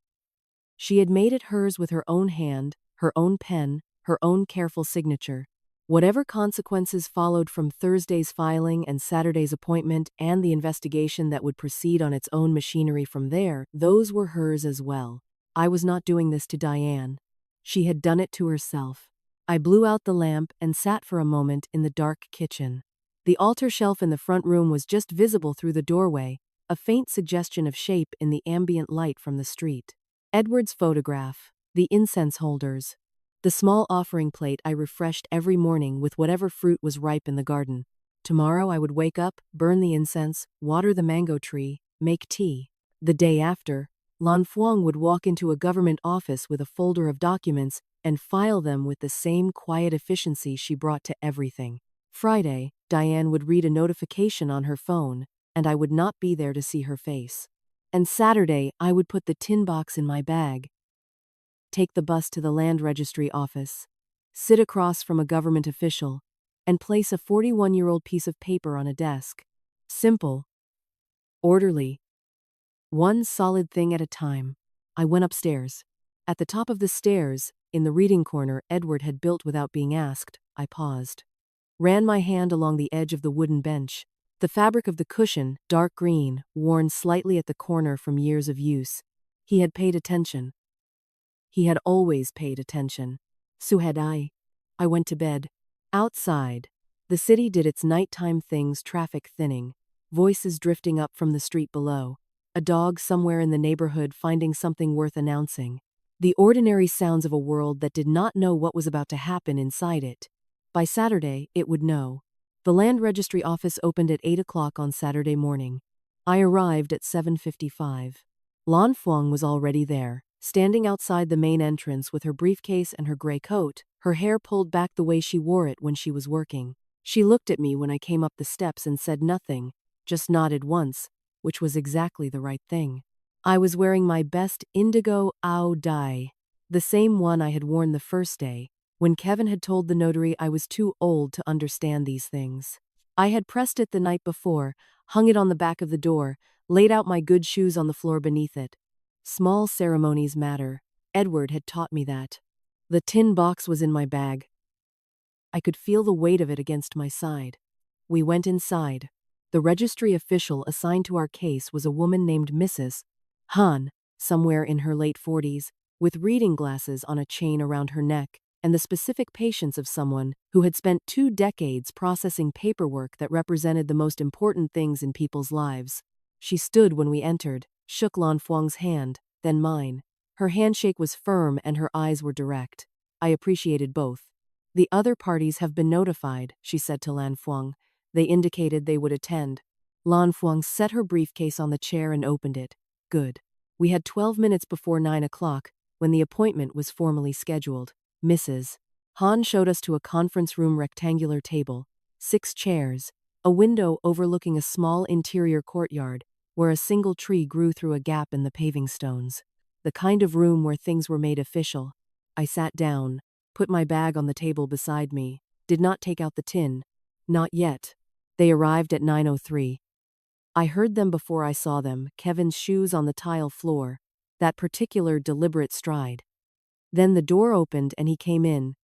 She had made it hers with her own hand, her own pen, her own careful signature. Whatever consequences followed from Thursday's filing and Saturday's appointment and the investigation that would proceed on its own machinery from there, those were hers as well. I was not doing this to Diane. She had done it to herself. I blew out the lamp and sat for a moment in the dark kitchen. The altar shelf in the front room was just visible through the doorway, a faint suggestion of shape in the ambient light from the street. Edward's photograph, the incense holders, the small offering plate I refreshed every morning with whatever fruit was ripe in the garden. Tomorrow I would wake up, burn the incense, water the mango tree, make tea. The day after, Lan Fuang would walk into a government office with a folder of documents and file them with the same quiet efficiency she brought to everything. Friday, Diane would read a notification on her phone, and I would not be there to see her face. And Saturday, I would put the tin box in my bag, take the bus to the land registry office, sit across from a government official, and place a 41-year-old piece of paper on a desk. Simple. Orderly. One solid thing at a time. I went upstairs. At the top of the stairs, in the reading corner Edward had built without being asked, I paused. Ran my hand along the edge of the wooden bench. The fabric of the cushion, dark green, worn slightly at the corner from years of use. He had paid attention. He had always paid attention. So had I. I went to bed. Outside, the city did its nighttime things, traffic thinning, voices drifting up from the street below, a dog somewhere in the neighborhood finding something worth announcing. The ordinary sounds of a world that did not know what was about to happen inside it. By Saturday, it would know. The land registry office opened at 8 o'clock on Saturday morning. I arrived at 7:55. Lan Fuang was already there, standing outside the main entrance with her briefcase and her gray coat, her hair pulled back the way she wore it when she was working. She looked at me when I came up the steps and said nothing, just nodded once, which was exactly the right thing. I was wearing my best indigo au dye, the same one I had worn the first day, when Kevin had told the notary I was too old to understand these things. I had pressed it the night before, hung it on the back of the door, laid out my good shoes on the floor beneath it. Small ceremonies matter. Edward had taught me that. The tin box was in my bag. I could feel the weight of it against my side. We went inside. The registry official assigned to our case was a woman named Mrs. Hahn, somewhere in her late 40s, with reading glasses on a chain around her neck, and the specific patience of someone who had spent 2 decades processing paperwork that represented the most important things in people's lives. She stood when we entered, shook Lan Fuang's hand, then mine. Her handshake was firm and her eyes were direct. I appreciated both. "The other parties have been notified," she said to Lan Fuang. They indicated they would attend. Lan Fuang set her briefcase on the chair and opened it. Good. We had 12 minutes before 9 o'clock, when the appointment was formally scheduled. Mrs. Hahn showed us to a conference room rectangular table, 6 chairs, a window overlooking a small interior courtyard, where a single tree grew through a gap in the paving stones. The kind of room where things were made official. I sat down, put my bag on the table beside me, did not take out the tin. Not yet. They arrived at 9:03. I heard them before I saw them, Kevin's shoes on the tile floor, that particular deliberate stride. Then the door opened and he came in,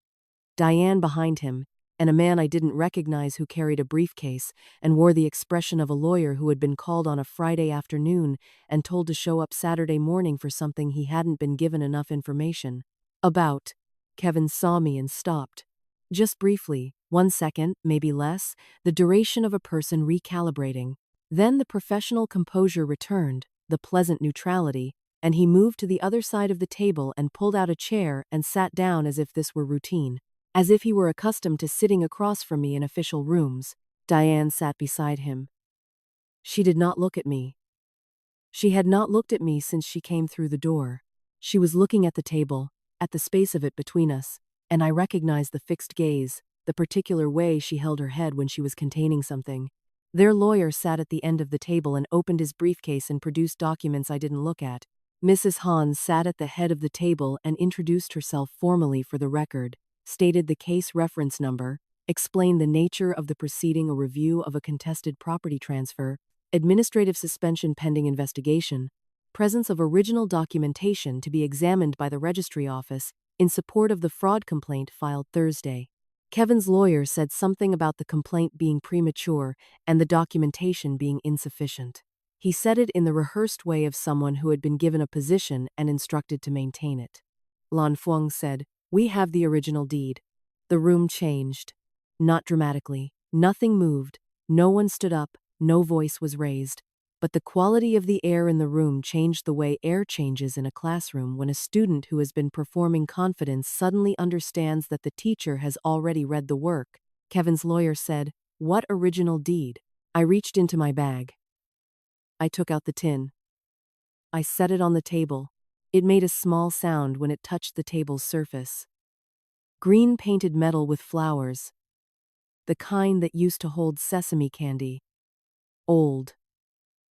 Diane behind him, and a man I didn't recognize who carried a briefcase and wore the expression of a lawyer who had been called on a Friday afternoon and told to show up Saturday morning for something he hadn't been given enough information about. Kevin saw me and stopped. Just briefly, 1 second, maybe less, the duration of a person recalibrating. Then the professional composure returned, the pleasant neutrality, and he moved to the other side of the table and pulled out a chair and sat down as if this were routine. As if he were accustomed to sitting across from me in official rooms. Diane sat beside him. She did not look at me. She had not looked at me since she came through the door. She was looking at the table, at the space of it between us, and I recognized the fixed gaze, the particular way she held her head when she was containing something. Their lawyer sat at the end of the table and opened his briefcase and produced documents I didn't look at. Mrs. Hahn sat at the head of the table and introduced herself formally for the record, stated the case reference number, explained the nature of the proceeding, a review of a contested property transfer, administrative suspension pending investigation, presence of original documentation to be examined by the registry office in support of the fraud complaint filed Thursday. Kevin's lawyer said something about the complaint being premature and the documentation being insufficient. He said it in the rehearsed way of someone who had been given a position and instructed to maintain it. Lan Fuang said, "We have the original deed." The room changed. Not dramatically. Nothing moved. No one stood up. No voice was raised. But the quality of the air in the room changed the way air changes in a classroom when a student who has been performing confidence suddenly understands that the teacher has already read the work. Kevin's lawyer said, "What original deed?" I reached into my bag. I took out the tin. I set it on the table. It made a small sound when it touched the table's surface. Green painted metal with flowers. The kind that used to hold sesame candy. Old.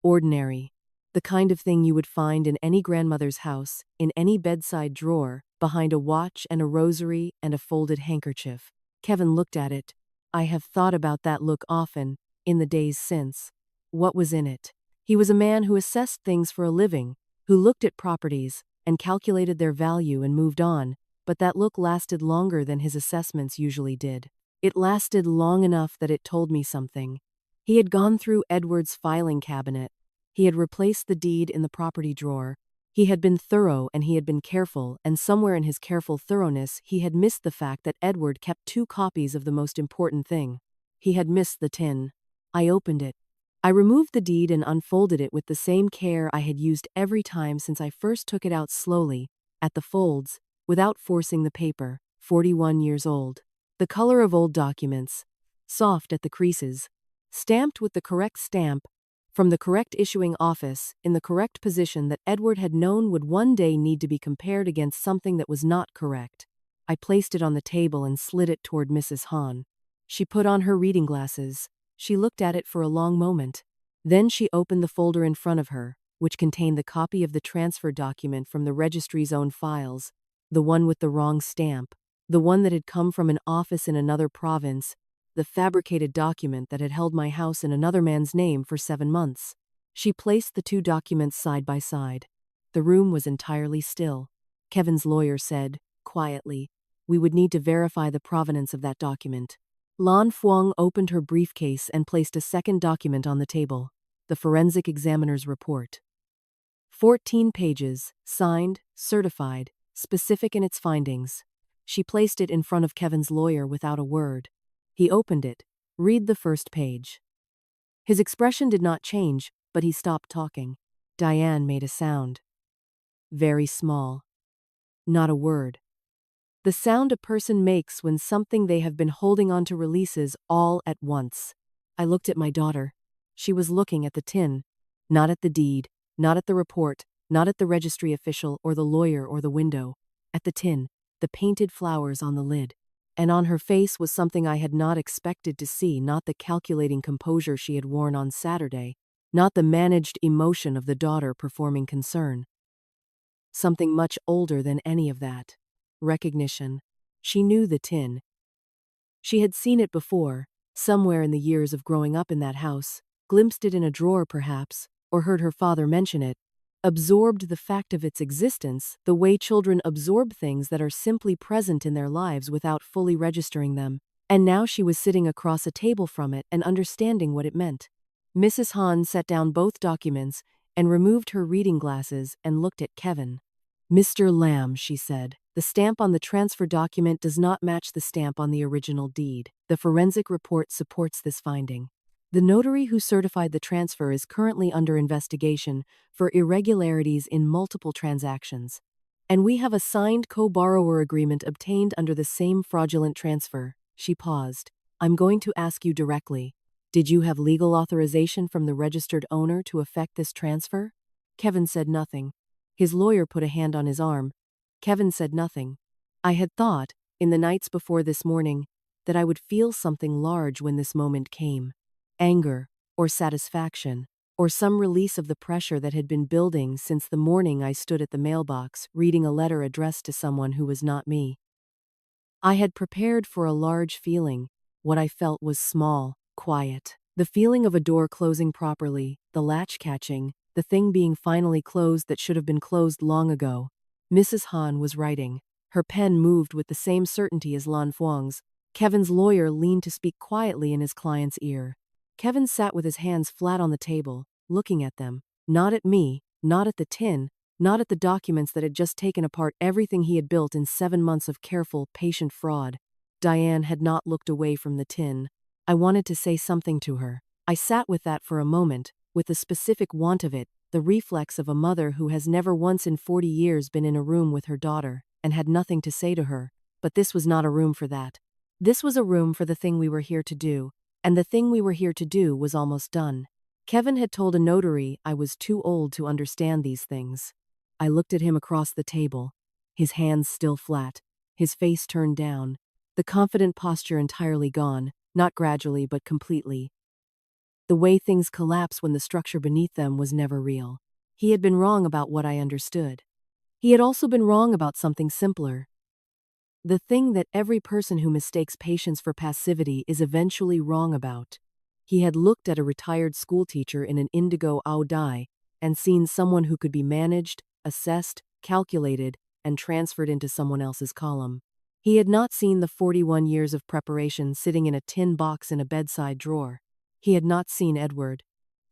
Ordinary. The kind of thing you would find in any grandmother's house, in any bedside drawer, behind a watch and a rosary and a folded handkerchief. Kevin looked at it. I have thought about that look often, in the days since. What was in it? He was a man who assessed things for a living, who looked at properties, and calculated their value and moved on, but that look lasted longer than his assessments usually did. It lasted long enough that it told me something. He had gone through Edward's filing cabinet. He had replaced the deed in the property drawer. He had been thorough and he had been careful, and somewhere in his careful thoroughness he had missed the fact that Edward kept 2 copies of the most important thing. He had missed the tin. I opened it. I removed the deed and unfolded it with the same care I had used every time since I first took it out slowly, at the folds, without forcing the paper. 41 years old. The color of old documents. Soft at the creases. Stamped with the correct stamp, from the correct issuing office, in the correct position that Edward had known would one day need to be compared against something that was not correct. I placed it on the table and slid it toward Mrs. Hahn. She put on her reading glasses. She looked at it for a long moment. Then she opened the folder in front of her, which contained the copy of the transfer document from the registry's own files, the one with the wrong stamp, the one that had come from an office in another province, the fabricated document that had held my house in another man's name for 7 months. She placed the two documents side by side. The room was entirely still. Kevin's lawyer said, quietly, "We would need to verify the provenance of that document." Lan Fuang opened her briefcase and placed a second document on the table, the forensic examiner's report. 14 pages, signed, certified, specific in its findings. She placed it in front of Kevin's lawyer without a word. He opened it. "Read the first page." His expression did not change, but he stopped talking. Diane made a sound. Very small. Not a word. The sound a person makes when something they have been holding on to releases all at once. I looked at my daughter. She was looking at the tin, not at the deed, not at the report, not at the registry official or the lawyer or the window. At the tin, the painted flowers on the lid. And on her face was something I had not expected to see, not the calculating composure she had worn on Saturday, not the managed emotion of the daughter performing concern. Something much older than any of that. Recognition. She knew the tin. She had seen it before, somewhere in the years of growing up in that house, glimpsed it in a drawer perhaps, or heard her father mention it, absorbed the fact of its existence the way children absorb things that are simply present in their lives without fully registering them, and now she was sitting across a table from it and understanding what it meant. Mrs. Han set down both documents and removed her reading glasses and looked at Kevin. "Mr. Lamb," she said, "the stamp on the transfer document does not match the stamp on the original deed. The forensic report supports this finding. The notary who certified the transfer is currently under investigation for irregularities in multiple transactions. And we have a signed co-borrower agreement obtained under the same fraudulent transfer." She paused. "I'm going to ask you directly. Did you have legal authorization from the registered owner to effect this transfer?" Kevin said nothing. His lawyer put a hand on his arm. Kevin said nothing. I had thought, in the nights before this morning, that I would feel something large when this moment came. Anger, or satisfaction, or some release of the pressure that had been building since the morning I stood at the mailbox reading a letter addressed to someone who was not me. I had prepared for a large feeling. What I felt was small, quiet. The feeling of a door closing properly, the latch catching, the thing being finally closed that should have been closed long ago. Mrs. Han was writing. Her pen moved with the same certainty as Lan Fuang's. Kevin's lawyer leaned to speak quietly in his client's ear. Kevin sat with his hands flat on the table, looking at them. Not at me, not at the tin, not at the documents that had just taken apart everything he had built in 7 months of careful, patient fraud. Diane had not looked away from the tin. I wanted to say something to her. I sat with that for a moment, with the specific want of it, the reflex of a mother who has never once in 40 years been in a room with her daughter, and had nothing to say to her. But this was not a room for that. This was a room for the thing we were here to do, and the thing we were here to do was almost done. Kevin had told a notary I was too old to understand these things. I looked at him across the table, his hands still flat, his face turned down, the confident posture entirely gone, not gradually but completely. The way things collapse when the structure beneath them was never real. He had been wrong about what I understood. He had also been wrong about something simpler. The thing that every person who mistakes patience for passivity is eventually wrong about. He had looked at a retired schoolteacher in an indigo dye and seen someone who could be managed, assessed, calculated, and transferred into someone else's column. He had not seen the 41 years of preparation sitting in a tin box in a bedside drawer. He had not seen Edward.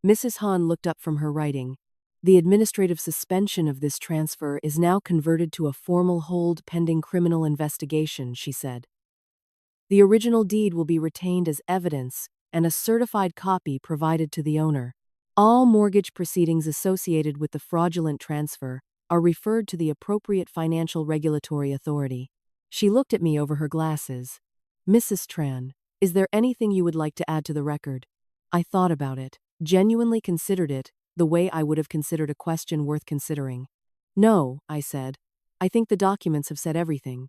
Mrs. Han looked up from her writing. "The administrative suspension of this transfer is now converted to a formal hold pending criminal investigation," she said. "The original deed will be retained as evidence and a certified copy provided to the owner. All mortgage proceedings associated with the fraudulent transfer are referred to the appropriate financial regulatory authority." She looked at me over her glasses. "Mrs. Tran, is there anything you would like to add to the record?" I thought about it, genuinely considered it, the way I would have considered a question worth considering. "No," I said. "I think the documents have said everything."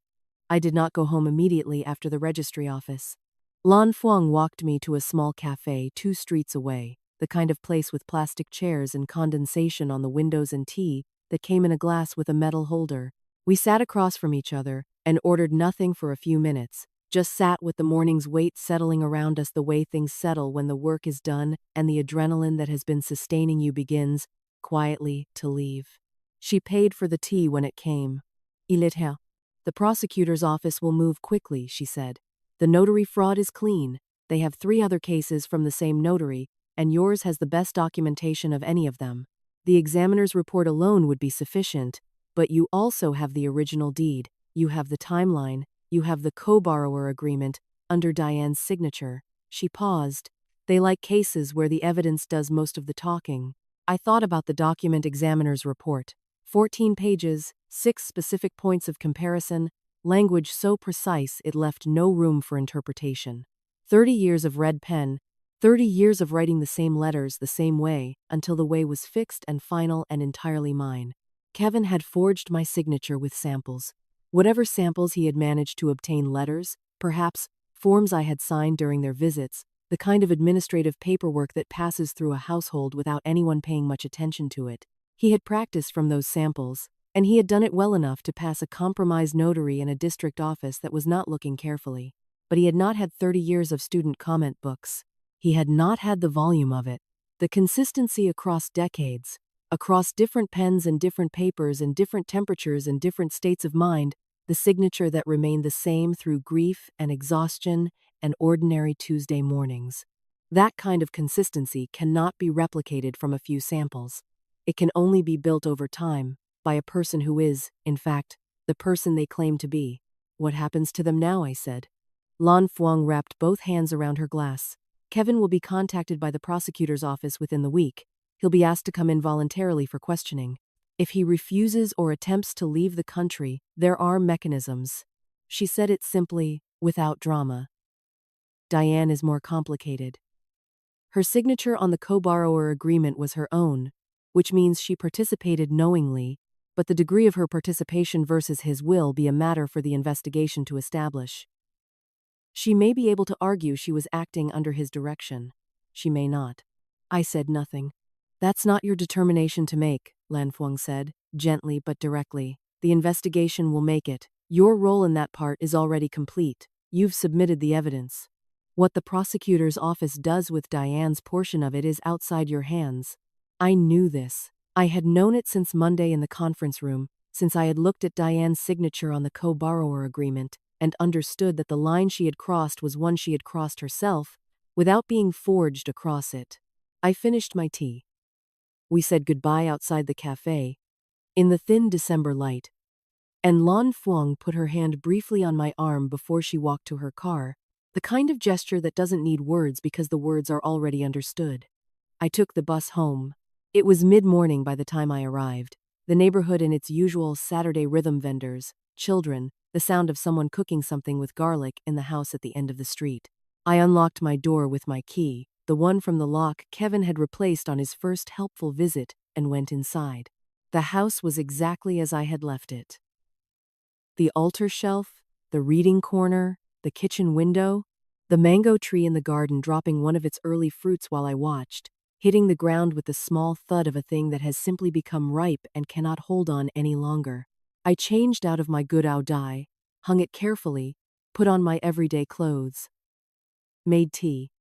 I did not go home immediately after the registry office. Lan Fuang walked me to a small cafe 2 streets away. the kind of place with plastic chairs and condensation on the windows and tea that came in a glass with a metal holder. We sat across from each other and ordered nothing for a few minutes, just sat with the morning's weight settling around us the way things settle when the work is done and the adrenaline that has been sustaining you begins, quietly, to leave. She paid for the tea when it came. Il est here. The prosecutor's office will move quickly, she said. The notary fraud is clean. They have 3 other cases from the same notary, and yours has the best documentation of any of them. The examiner's report alone would be sufficient, but you also have the original deed, you have the timeline, you have the co-borrower agreement under Diane's signature. She paused. They like cases where the evidence does most of the talking. I thought about the document examiner's report. 14 pages, 6 specific points of comparison, language so precise it left no room for interpretation. 30 years of red pen, 30 years of writing the same letters the same way, until the way was fixed and final and entirely mine. Kevin had forged my signature with samples. Whatever samples he had managed to obtain, letters, perhaps forms I had signed during their visits, the kind of administrative paperwork that passes through a household without anyone paying much attention to it. He had practiced from those samples, and he had done it well enough to pass a compromised notary in a district office that was not looking carefully. But he had not had 30 years of student comment books. He had not had the volume of it, the consistency across decades, across different pens and different papers and different temperatures and different states of mind, the signature that remained the same through grief and exhaustion and ordinary Tuesday mornings. That kind of consistency cannot be replicated from a few samples. It can only be built over time, by a person who is, in fact, the person they claim to be. What happens to them now, I said. Lan Fuang wrapped both hands around her glass. Kevin will be contacted by the prosecutor's office within the week. He'll be asked to come in voluntarily for questioning. If he refuses or attempts to leave the country, there are mechanisms. She said it simply, without drama. Diane is more complicated. Her signature on the co-borrower agreement was her own, which means she participated knowingly, but the degree of her participation versus his will be a matter for the investigation to establish. She may be able to argue she was acting under his direction. She may not. I said nothing. That's not your determination to make, Lan Fuang said, gently but directly. The investigation will make it. Your role in that part is already complete. You've submitted the evidence. What the prosecutor's office does with Diane's portion of it is outside your hands. I knew this. I had known it since Monday in the conference room, since I had looked at Diane's signature on the co-borrower agreement, and understood that the line she had crossed was one she had crossed herself, without being forged across it. I finished my tea. We said goodbye outside the cafe, in the thin December light, and Lan Fuang put her hand briefly on my arm before she walked to her car, the kind of gesture that doesn't need words because the words are already understood. I took the bus home. It was mid-morning by the time I arrived. The neighborhood and its usual Saturday rhythm vendors, children, the sound of someone cooking something with garlic in the house at the end of the street. I unlocked my door with my key, the one from the lock Kevin had replaced on his first helpful visit, and went inside. The house was exactly as I had left it. The altar shelf, the reading corner, the kitchen window, the mango tree in the garden dropping one of its early fruits while I watched, hitting the ground with the small thud of a thing that has simply become ripe and cannot hold on any longer. I changed out of my good ao dai, hung it carefully, put on my everyday clothes. Made tea.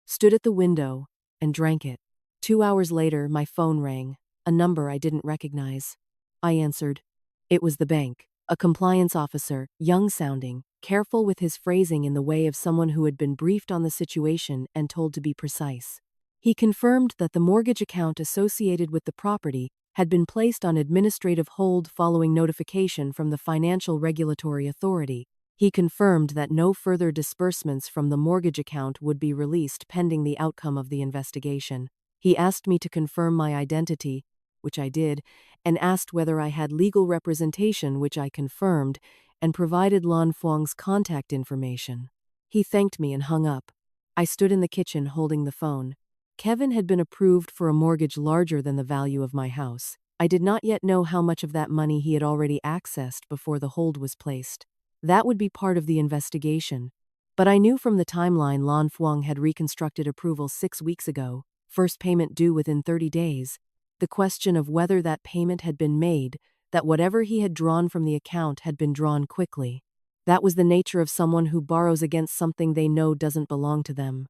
Stood at the window and drank it. 2 hours later, my phone rang, a number I didn't recognize. I answered. It was the bank. A compliance officer, young-sounding, careful with his phrasing in the way of someone who had been briefed on the situation and told to be precise. He confirmed that the mortgage account associated with the property had been placed on administrative hold following notification from the Financial Regulatory Authority. He confirmed that no further disbursements from the mortgage account would be released pending the outcome of the investigation. He asked me to confirm my identity, which I did, and asked whether I had legal representation, which I confirmed, and provided Lan Fuang's contact information. He thanked me and hung up. I stood in the kitchen holding the phone. Kevin had been approved for a mortgage larger than the value of my house. I did not yet know how much of that money he had already accessed before the hold was placed. That would be part of the investigation. But I knew from the timeline Lan Fuang had reconstructed approval 6 weeks ago, first payment due within 30 days, the question of whether that payment had been made, that whatever he had drawn from the account had been drawn quickly. That was the nature of someone who borrows against something they know doesn't belong to them.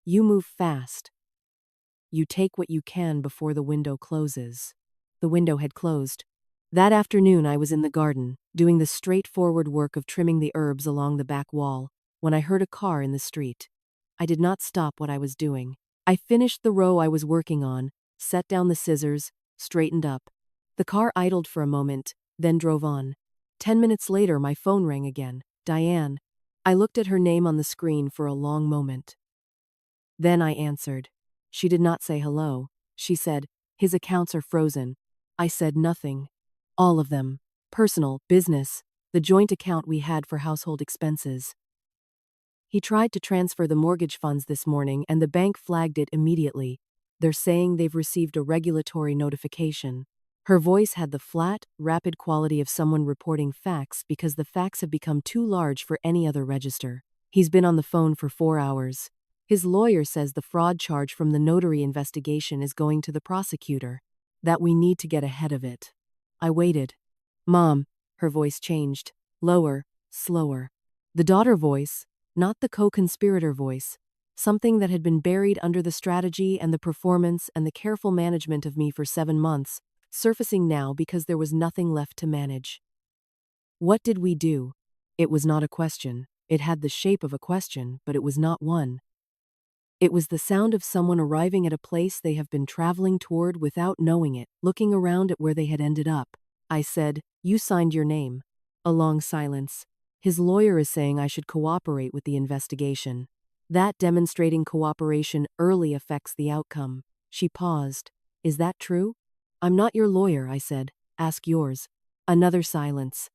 You move fast. You take what you can before the window closes. The window had closed. That afternoon I was in the garden, doing the straightforward work of trimming the herbs along the back wall, when I heard a car in the street. I did not stop what I was doing. I finished the row I was working on, set down the scissors, straightened up. The car idled for a moment, then drove on. 10 minutes later my phone rang again. Diane. I looked at her name on the screen for a long moment. Then I answered. She did not say hello. She said, "His accounts are frozen." I said nothing. All of them. Personal, business, the joint account we had for household expenses. He tried to transfer the mortgage funds this morning and the bank flagged it immediately. They're saying they've received a regulatory notification. Her voice had the flat, rapid quality of someone reporting facts because the facts have become too large for any other register. He's been on the phone for 4 hours. His lawyer says the fraud charge from the notary investigation is going to the prosecutor. That we need to get ahead of it. I waited. Mom, her voice changed. Lower, slower. The daughter voice, not the co-conspirator voice. Something that had been buried under the strategy and the performance and the careful management of me for 7 months, surfacing now because there was nothing left to manage. What did we do? It was not a question. It had the shape of a question, but it was not one. It was the sound of someone arriving at a place they have been traveling toward without knowing it, looking around at where they had ended up. I said, "You signed your name." A long silence. His lawyer is saying I should cooperate with the investigation. That demonstrating cooperation early affects the outcome. She paused. Is that true? I'm not your lawyer, I said. Ask yours. Another silence.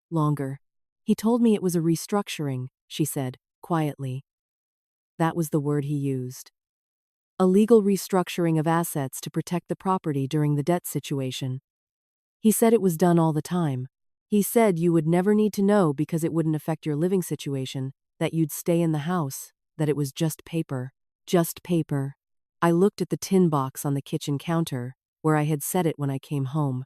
Longer. He told me it was a restructuring, she said, quietly. That was the word he used. A legal restructuring of assets to protect the property during the debt situation. He said it was done all the time. He said you would never need to know because it wouldn't affect your living situation, that you'd stay in the house, that it was just paper. Just paper. I looked at the tin box on the kitchen counter, where I had set it when I came home.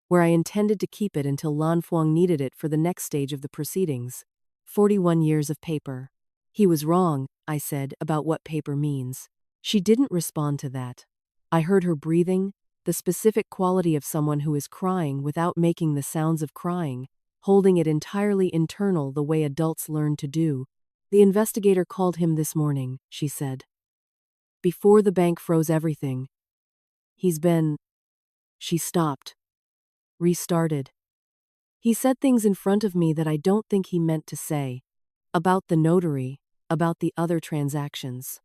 Where I intended to keep it until Lan Fuang needed it for the next stage of the proceedings. 41 years of paper. He was wrong, I said, about what paper means. She didn't respond to that. I heard her breathing, the specific quality of someone who is crying without making the sounds of crying, holding it entirely internal the way adults learn to do. The investigator called him this morning, she said. Before the bank froze everything. He's been... She stopped. Restarted. He said things in front of me that I don't think he meant to say. About the notary, about the other transactions.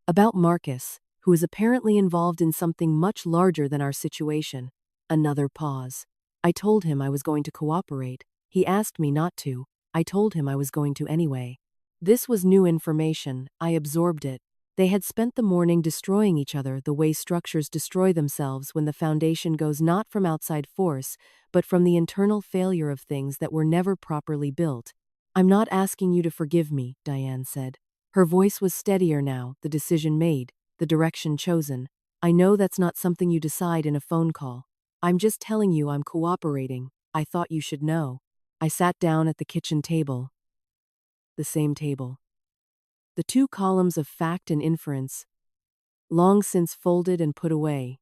About Marcus, who is apparently involved in something much larger than our situation. Another pause. I told him I was going to cooperate. He asked me not to. I told him I was going to anyway. This was new information. I absorbed it. They had spent the morning destroying each other the way structures destroy themselves when the foundation goes not from outside force, but from the internal failure of things that were never properly built. I'm not asking you to forgive me, Diane said. Her voice was steadier now, the decision made, the direction chosen. I know that's not something you decide in a phone call. I'm just telling you I'm cooperating. I thought you should know. I sat down at the kitchen table. The same table. The 2 columns of fact and inference, long since folded and put away.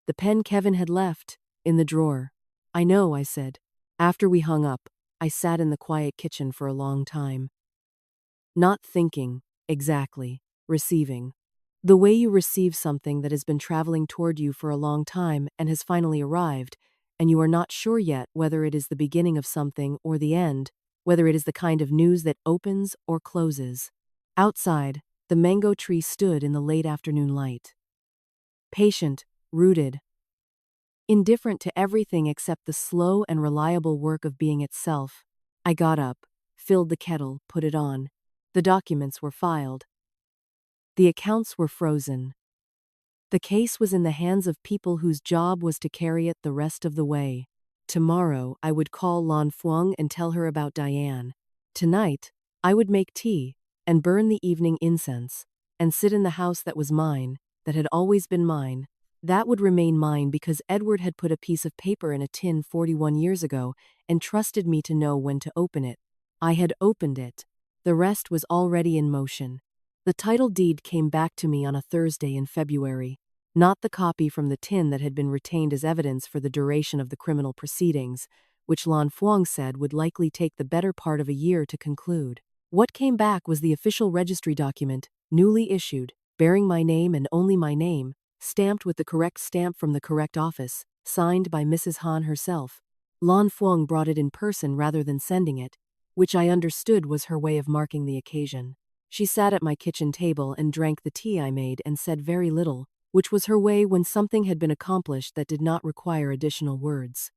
The pen Kevin had left, in the drawer. I know, I said. After we hung up, I sat in the quiet kitchen for a long time. Not thinking, exactly, receiving. The way you receive something that has been traveling toward you for a long time and has finally arrived, and you are not sure yet whether it is the beginning of something or the end, whether it is the kind of news that opens or closes. Outside, the mango tree stood in the late afternoon light. Patient, rooted. Indifferent to everything except the slow and reliable work of being itself. I got up, filled the kettle, put it on. The documents were filed. The accounts were frozen. The case was in the hands of people whose job was to carry it the rest of the way. Tomorrow, I would call Lan Fuang and tell her about Diane. Tonight, I would make tea and burn the evening incense. and sit in the house that was mine, that had always been mine. That would remain mine because Edward had put a piece of paper in a tin 41 years ago and trusted me to know when to open it. I had opened it. The rest was already in motion. The title deed came back to me on a Thursday in February. Not the copy from the tin that had been retained as evidence for the duration of the criminal proceedings, which Lan Fuang said would likely take the better part of a year to conclude. What came back was the official registry document, newly issued, bearing my name and only my name, stamped with the correct stamp from the correct office, signed by Mrs. Han herself. Lan Fuang brought it in person rather than sending it, which I understood was her way of marking the occasion. She sat at my kitchen table and drank the tea I made and said very little, which was her way when something had been accomplished that did not require additional words.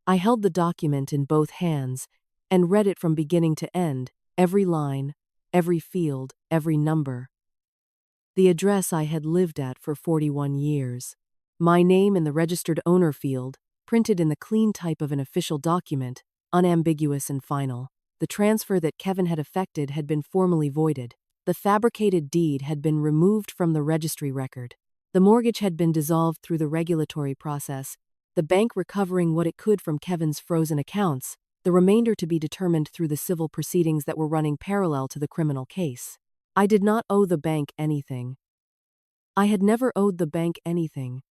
I held the document in both hands and read it from beginning to end, every line, every field, every number. The address I had lived at for 41 years. My name in the registered owner field, printed in the clean type of an official document, unambiguous and final. The transfer that Kevin had effected had been formally voided. The fabricated deed had been removed from the registry record. The mortgage had been dissolved through the regulatory process, the bank recovering what it could from Kevin's frozen accounts, the remainder to be determined through the civil proceedings that were running parallel to the criminal case. I did not owe the bank anything. I had never owed the bank anything.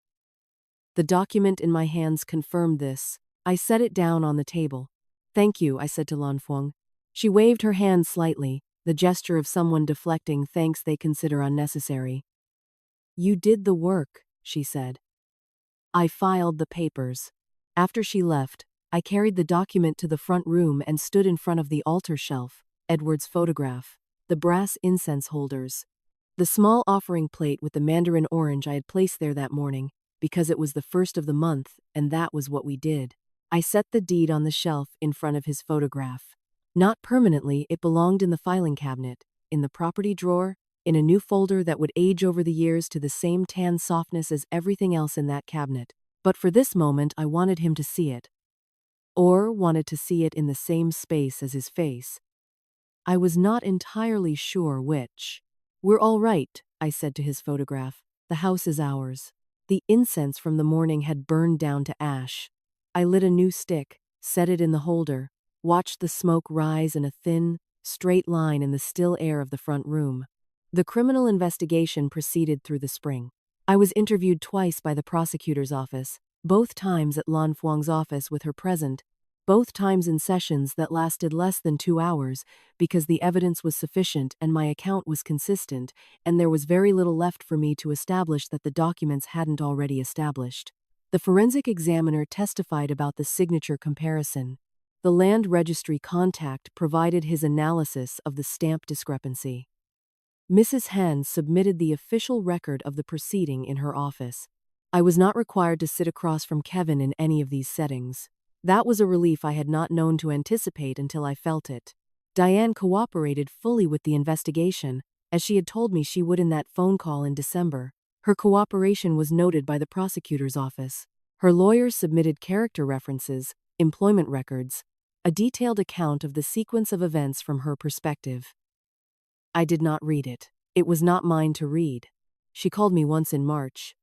The document in my hands confirmed this. I set it down on the table. "Thank you," I said to Lan Fuang. She waved her hand slightly, the gesture of someone deflecting thanks they consider unnecessary. "You did the work," she said. I filed the papers. After she left, I carried the document to the front room and stood in front of the altar shelf, Edward's photograph, the brass incense holders, the small offering plate with the mandarin orange I had placed there that morning, because it was the first of the month, and that was what we did. I set the deed on the shelf in front of his photograph. Not permanently, it belonged in the filing cabinet, in the property drawer, in a new folder that would age over the years to the same tan softness as everything else in that cabinet. But for this moment I wanted him to see it. Or wanted to see it in the same space as his face. I was not entirely sure which. "We're all right," I said to his photograph. "The house is ours." The incense from the morning had burned down to ash. I lit a new stick, set it in the holder, watched the smoke rise in a thin, straight line in the still air of the front room. The criminal investigation proceeded through the spring. I was interviewed twice by the prosecutor's office, both times at Lan Fuang's office with her present, both times in sessions that lasted less than 2 hours because the evidence was sufficient and my account was consistent, and there was very little left for me to establish that the documents hadn't already established. The forensic examiner testified about the signature comparison. The land registry contact provided his analysis of the stamp discrepancy. Mrs. Han submitted the official record of the proceeding in her office. I was not required to sit across from Kevin in any of these settings. That was a relief I had not known to anticipate until I felt it. Diane cooperated fully with the investigation, as she had told me she would in that phone call in December. Her cooperation was noted by the prosecutor's office. Her lawyers submitted character references, employment records, a detailed account of the sequence of events from her perspective. I did not read it. It was not mine to read. She called me once in March.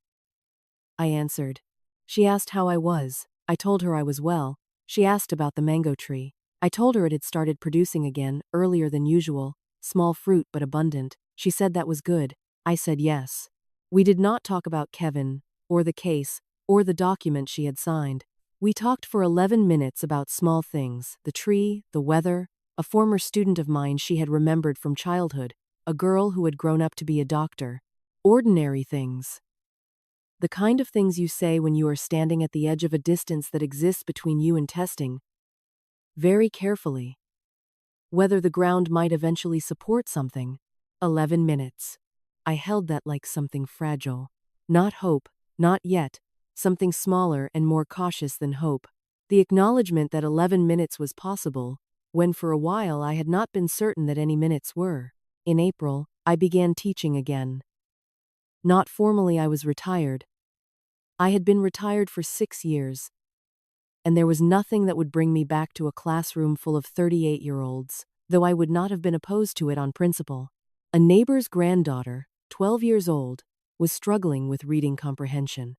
I answered. She asked how I was. I told her I was well. She asked about the mango tree. I told her it had started producing again, earlier than usual, small fruit but abundant. She said that was good. I said yes. We did not talk about Kevin, or the case, or the document she had signed. We talked for 11 minutes about small things, the tree, the weather, a former student of mine she had remembered from childhood, a girl who had grown up to be a doctor. Ordinary things. The kind of things you say when you are standing at the edge of a distance that exists between you and testing. Very carefully. Whether the ground might eventually support something. 11 minutes. I held that like something fragile. Not hope, not yet. Something smaller and more cautious than hope. The acknowledgement that 11 minutes was possible, when for a while I had not been certain that any minutes were. In April, I began teaching again. Not formally, I was retired. I had been retired for 6 years. And there was nothing that would bring me back to a classroom full of 38-year-olds, though I would not have been opposed to it on principle. A neighbor's granddaughter, 12 years old, was struggling with reading comprehension.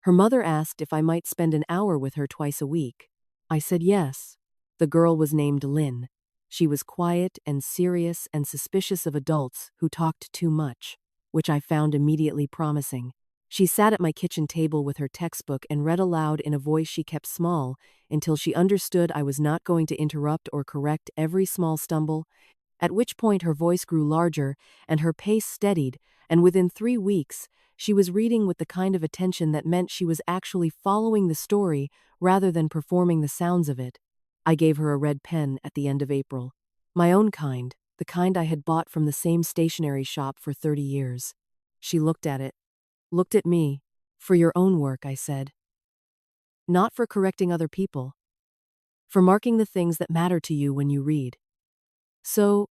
Her mother asked if I might spend an hour with her twice a week. I said yes. The girl was named Lynn. She was quiet and serious and suspicious of adults who talked too much, which I found immediately promising. She sat at my kitchen table with her textbook and read aloud in a voice she kept small until she understood I was not going to interrupt or correct every small stumble, at which point her voice grew larger and her pace steadied, and within 3 weeks, she was reading with the kind of attention that meant she was actually following the story rather than performing the sounds of it. I gave her a red pen at the end of April. My own kind, the kind I had bought from the same stationery shop for 30 years. She looked at it. Looked at me. For your own work, I said. Not for correcting other people. For marking the things that matter to you when you read. So,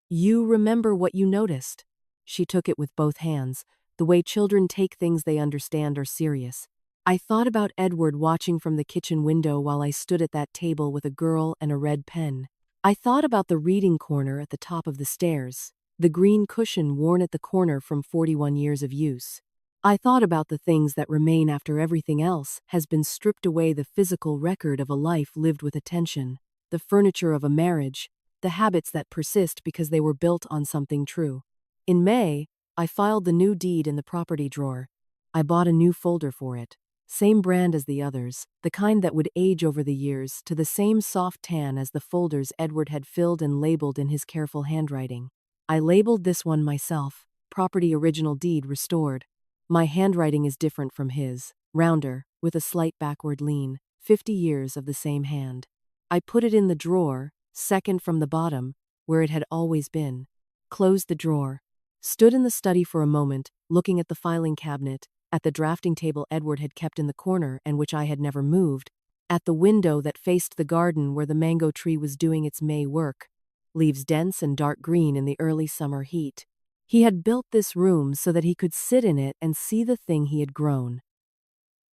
you remember what you noticed. She took it with both hands, the way children take things they understand are serious. I thought about Edward watching from the kitchen window while I stood at that table with a girl and a red pen. I thought about the reading corner at the top of the stairs, the green cushion worn at the corner from 41 years of use. I thought about the things that remain after everything else has been stripped away, the physical record of a life lived with attention, the furniture of a marriage, the habits that persist because they were built on something true. In May, I filed the new deed in the property drawer. I bought a new folder for it. Same brand as the others, the kind that would age over the years to the same soft tan as the folders Edward had filled and labeled in his careful handwriting. I labeled this one myself, Property Original Deed Restored. My handwriting is different from his, rounder, with a slight backward lean, 50 years of the same hand. I put it in the drawer, second from the bottom, where it had always been. Closed the drawer. Stood in the study for a moment, looking at the filing cabinet, at the drafting table Edward had kept in the corner and which I had never moved, at the window that faced the garden where the mango tree was doing its May work, leaves dense and dark green in the early summer heat. He had built this room so that he could sit in it and see the thing he had grown.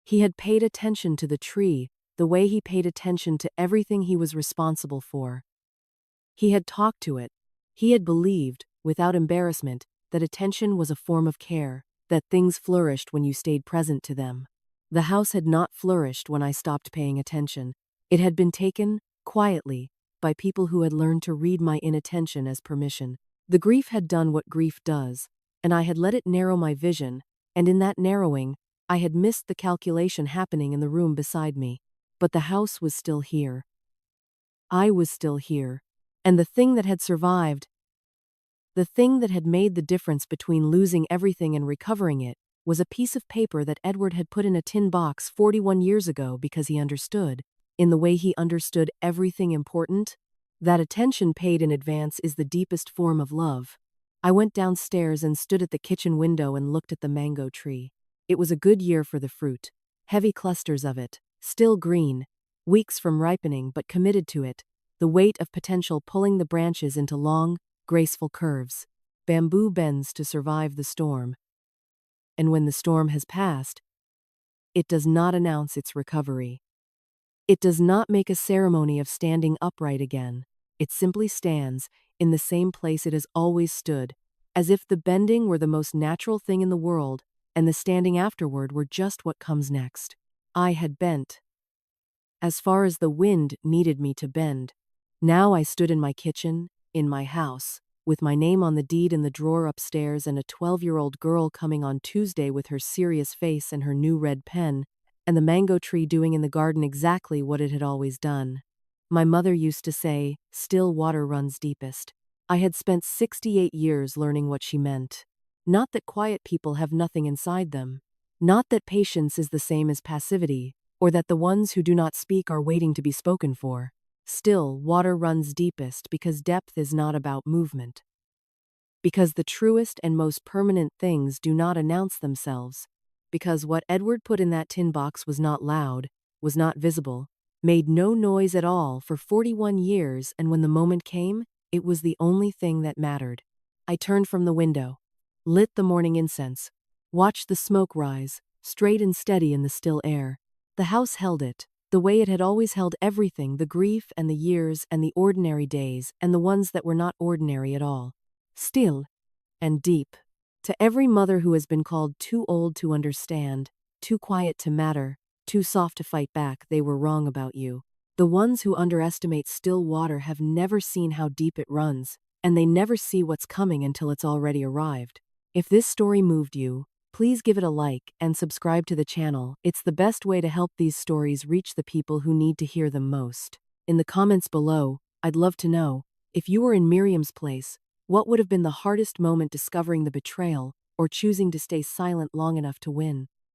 He had paid attention to the tree the way he paid attention to everything he was responsible for. He had talked to it. He had believed, without embarrassment, that attention was a form of care, that things flourished when you stayed present to them. The house had not flourished when I stopped paying attention. It had been taken, quietly, by people who had learned to read my inattention as permission. The grief had done what grief does, and I had let it narrow my vision, and in that narrowing, I had missed the calculation happening in the room beside me. But the house was still here. I was still here. And the thing that had survived, the thing that had made the difference between losing everything and recovering it, was a piece of paper that Edward had put in a tin box 41 years ago because he understood, in the way he understood everything important, that attention paid in advance is the deepest form of love. I went downstairs and stood at the kitchen window and looked at the mango tree. It was a good year for the fruit. Heavy clusters of it, still green, weeks from ripening but committed to it, the weight of potential pulling the branches into long, graceful curves. Bamboo bends to survive the storm. And when the storm has passed, it does not announce its recovery. It does not make a ceremony of standing upright again. It simply stands in the same place it has always stood, as if the bending were the most natural thing in the world, and the standing afterward were just what comes next. I had bent, as far as the wind needed me to bend. Now I stood in my kitchen, in my house, with my name on the deed in the drawer upstairs and a 12-year-old girl coming on Tuesday with her serious face and her new red pen, and the mango tree doing in the garden exactly what it had always done. My mother used to say, "Still water runs deepest." I had spent 68 years learning what she meant. Not that quiet people have nothing inside them. Not that patience is the same as passivity, or that the ones who do not speak are waiting to be spoken for. Still, water runs deepest because depth is not about movement. Because the truest and most permanent things do not announce themselves. Because what Edward put in that tin box was not loud, was not visible, made no noise at all for 41 years, and when the moment came, it was the only thing that mattered. I turned from the window, lit the morning incense, watched the smoke rise, straight and steady in the still air. The house held it, the way it had always held everything, the grief and the years and the ordinary days and the ones that were not ordinary at all. Still and deep. To every mother who has been called too old to understand, too quiet to matter, too soft to fight back, they were wrong about you. The ones who underestimate still water have never seen how deep it runs, and they never see what's coming until it's already arrived. If this story moved you, please give it a like and subscribe to the channel. It's the best way to help these stories reach the people who need to hear them most. In the comments below, I'd love to know, if you were in Miriam's place, what would have been the hardest moment: discovering the betrayal or choosing to stay silent long enough to win?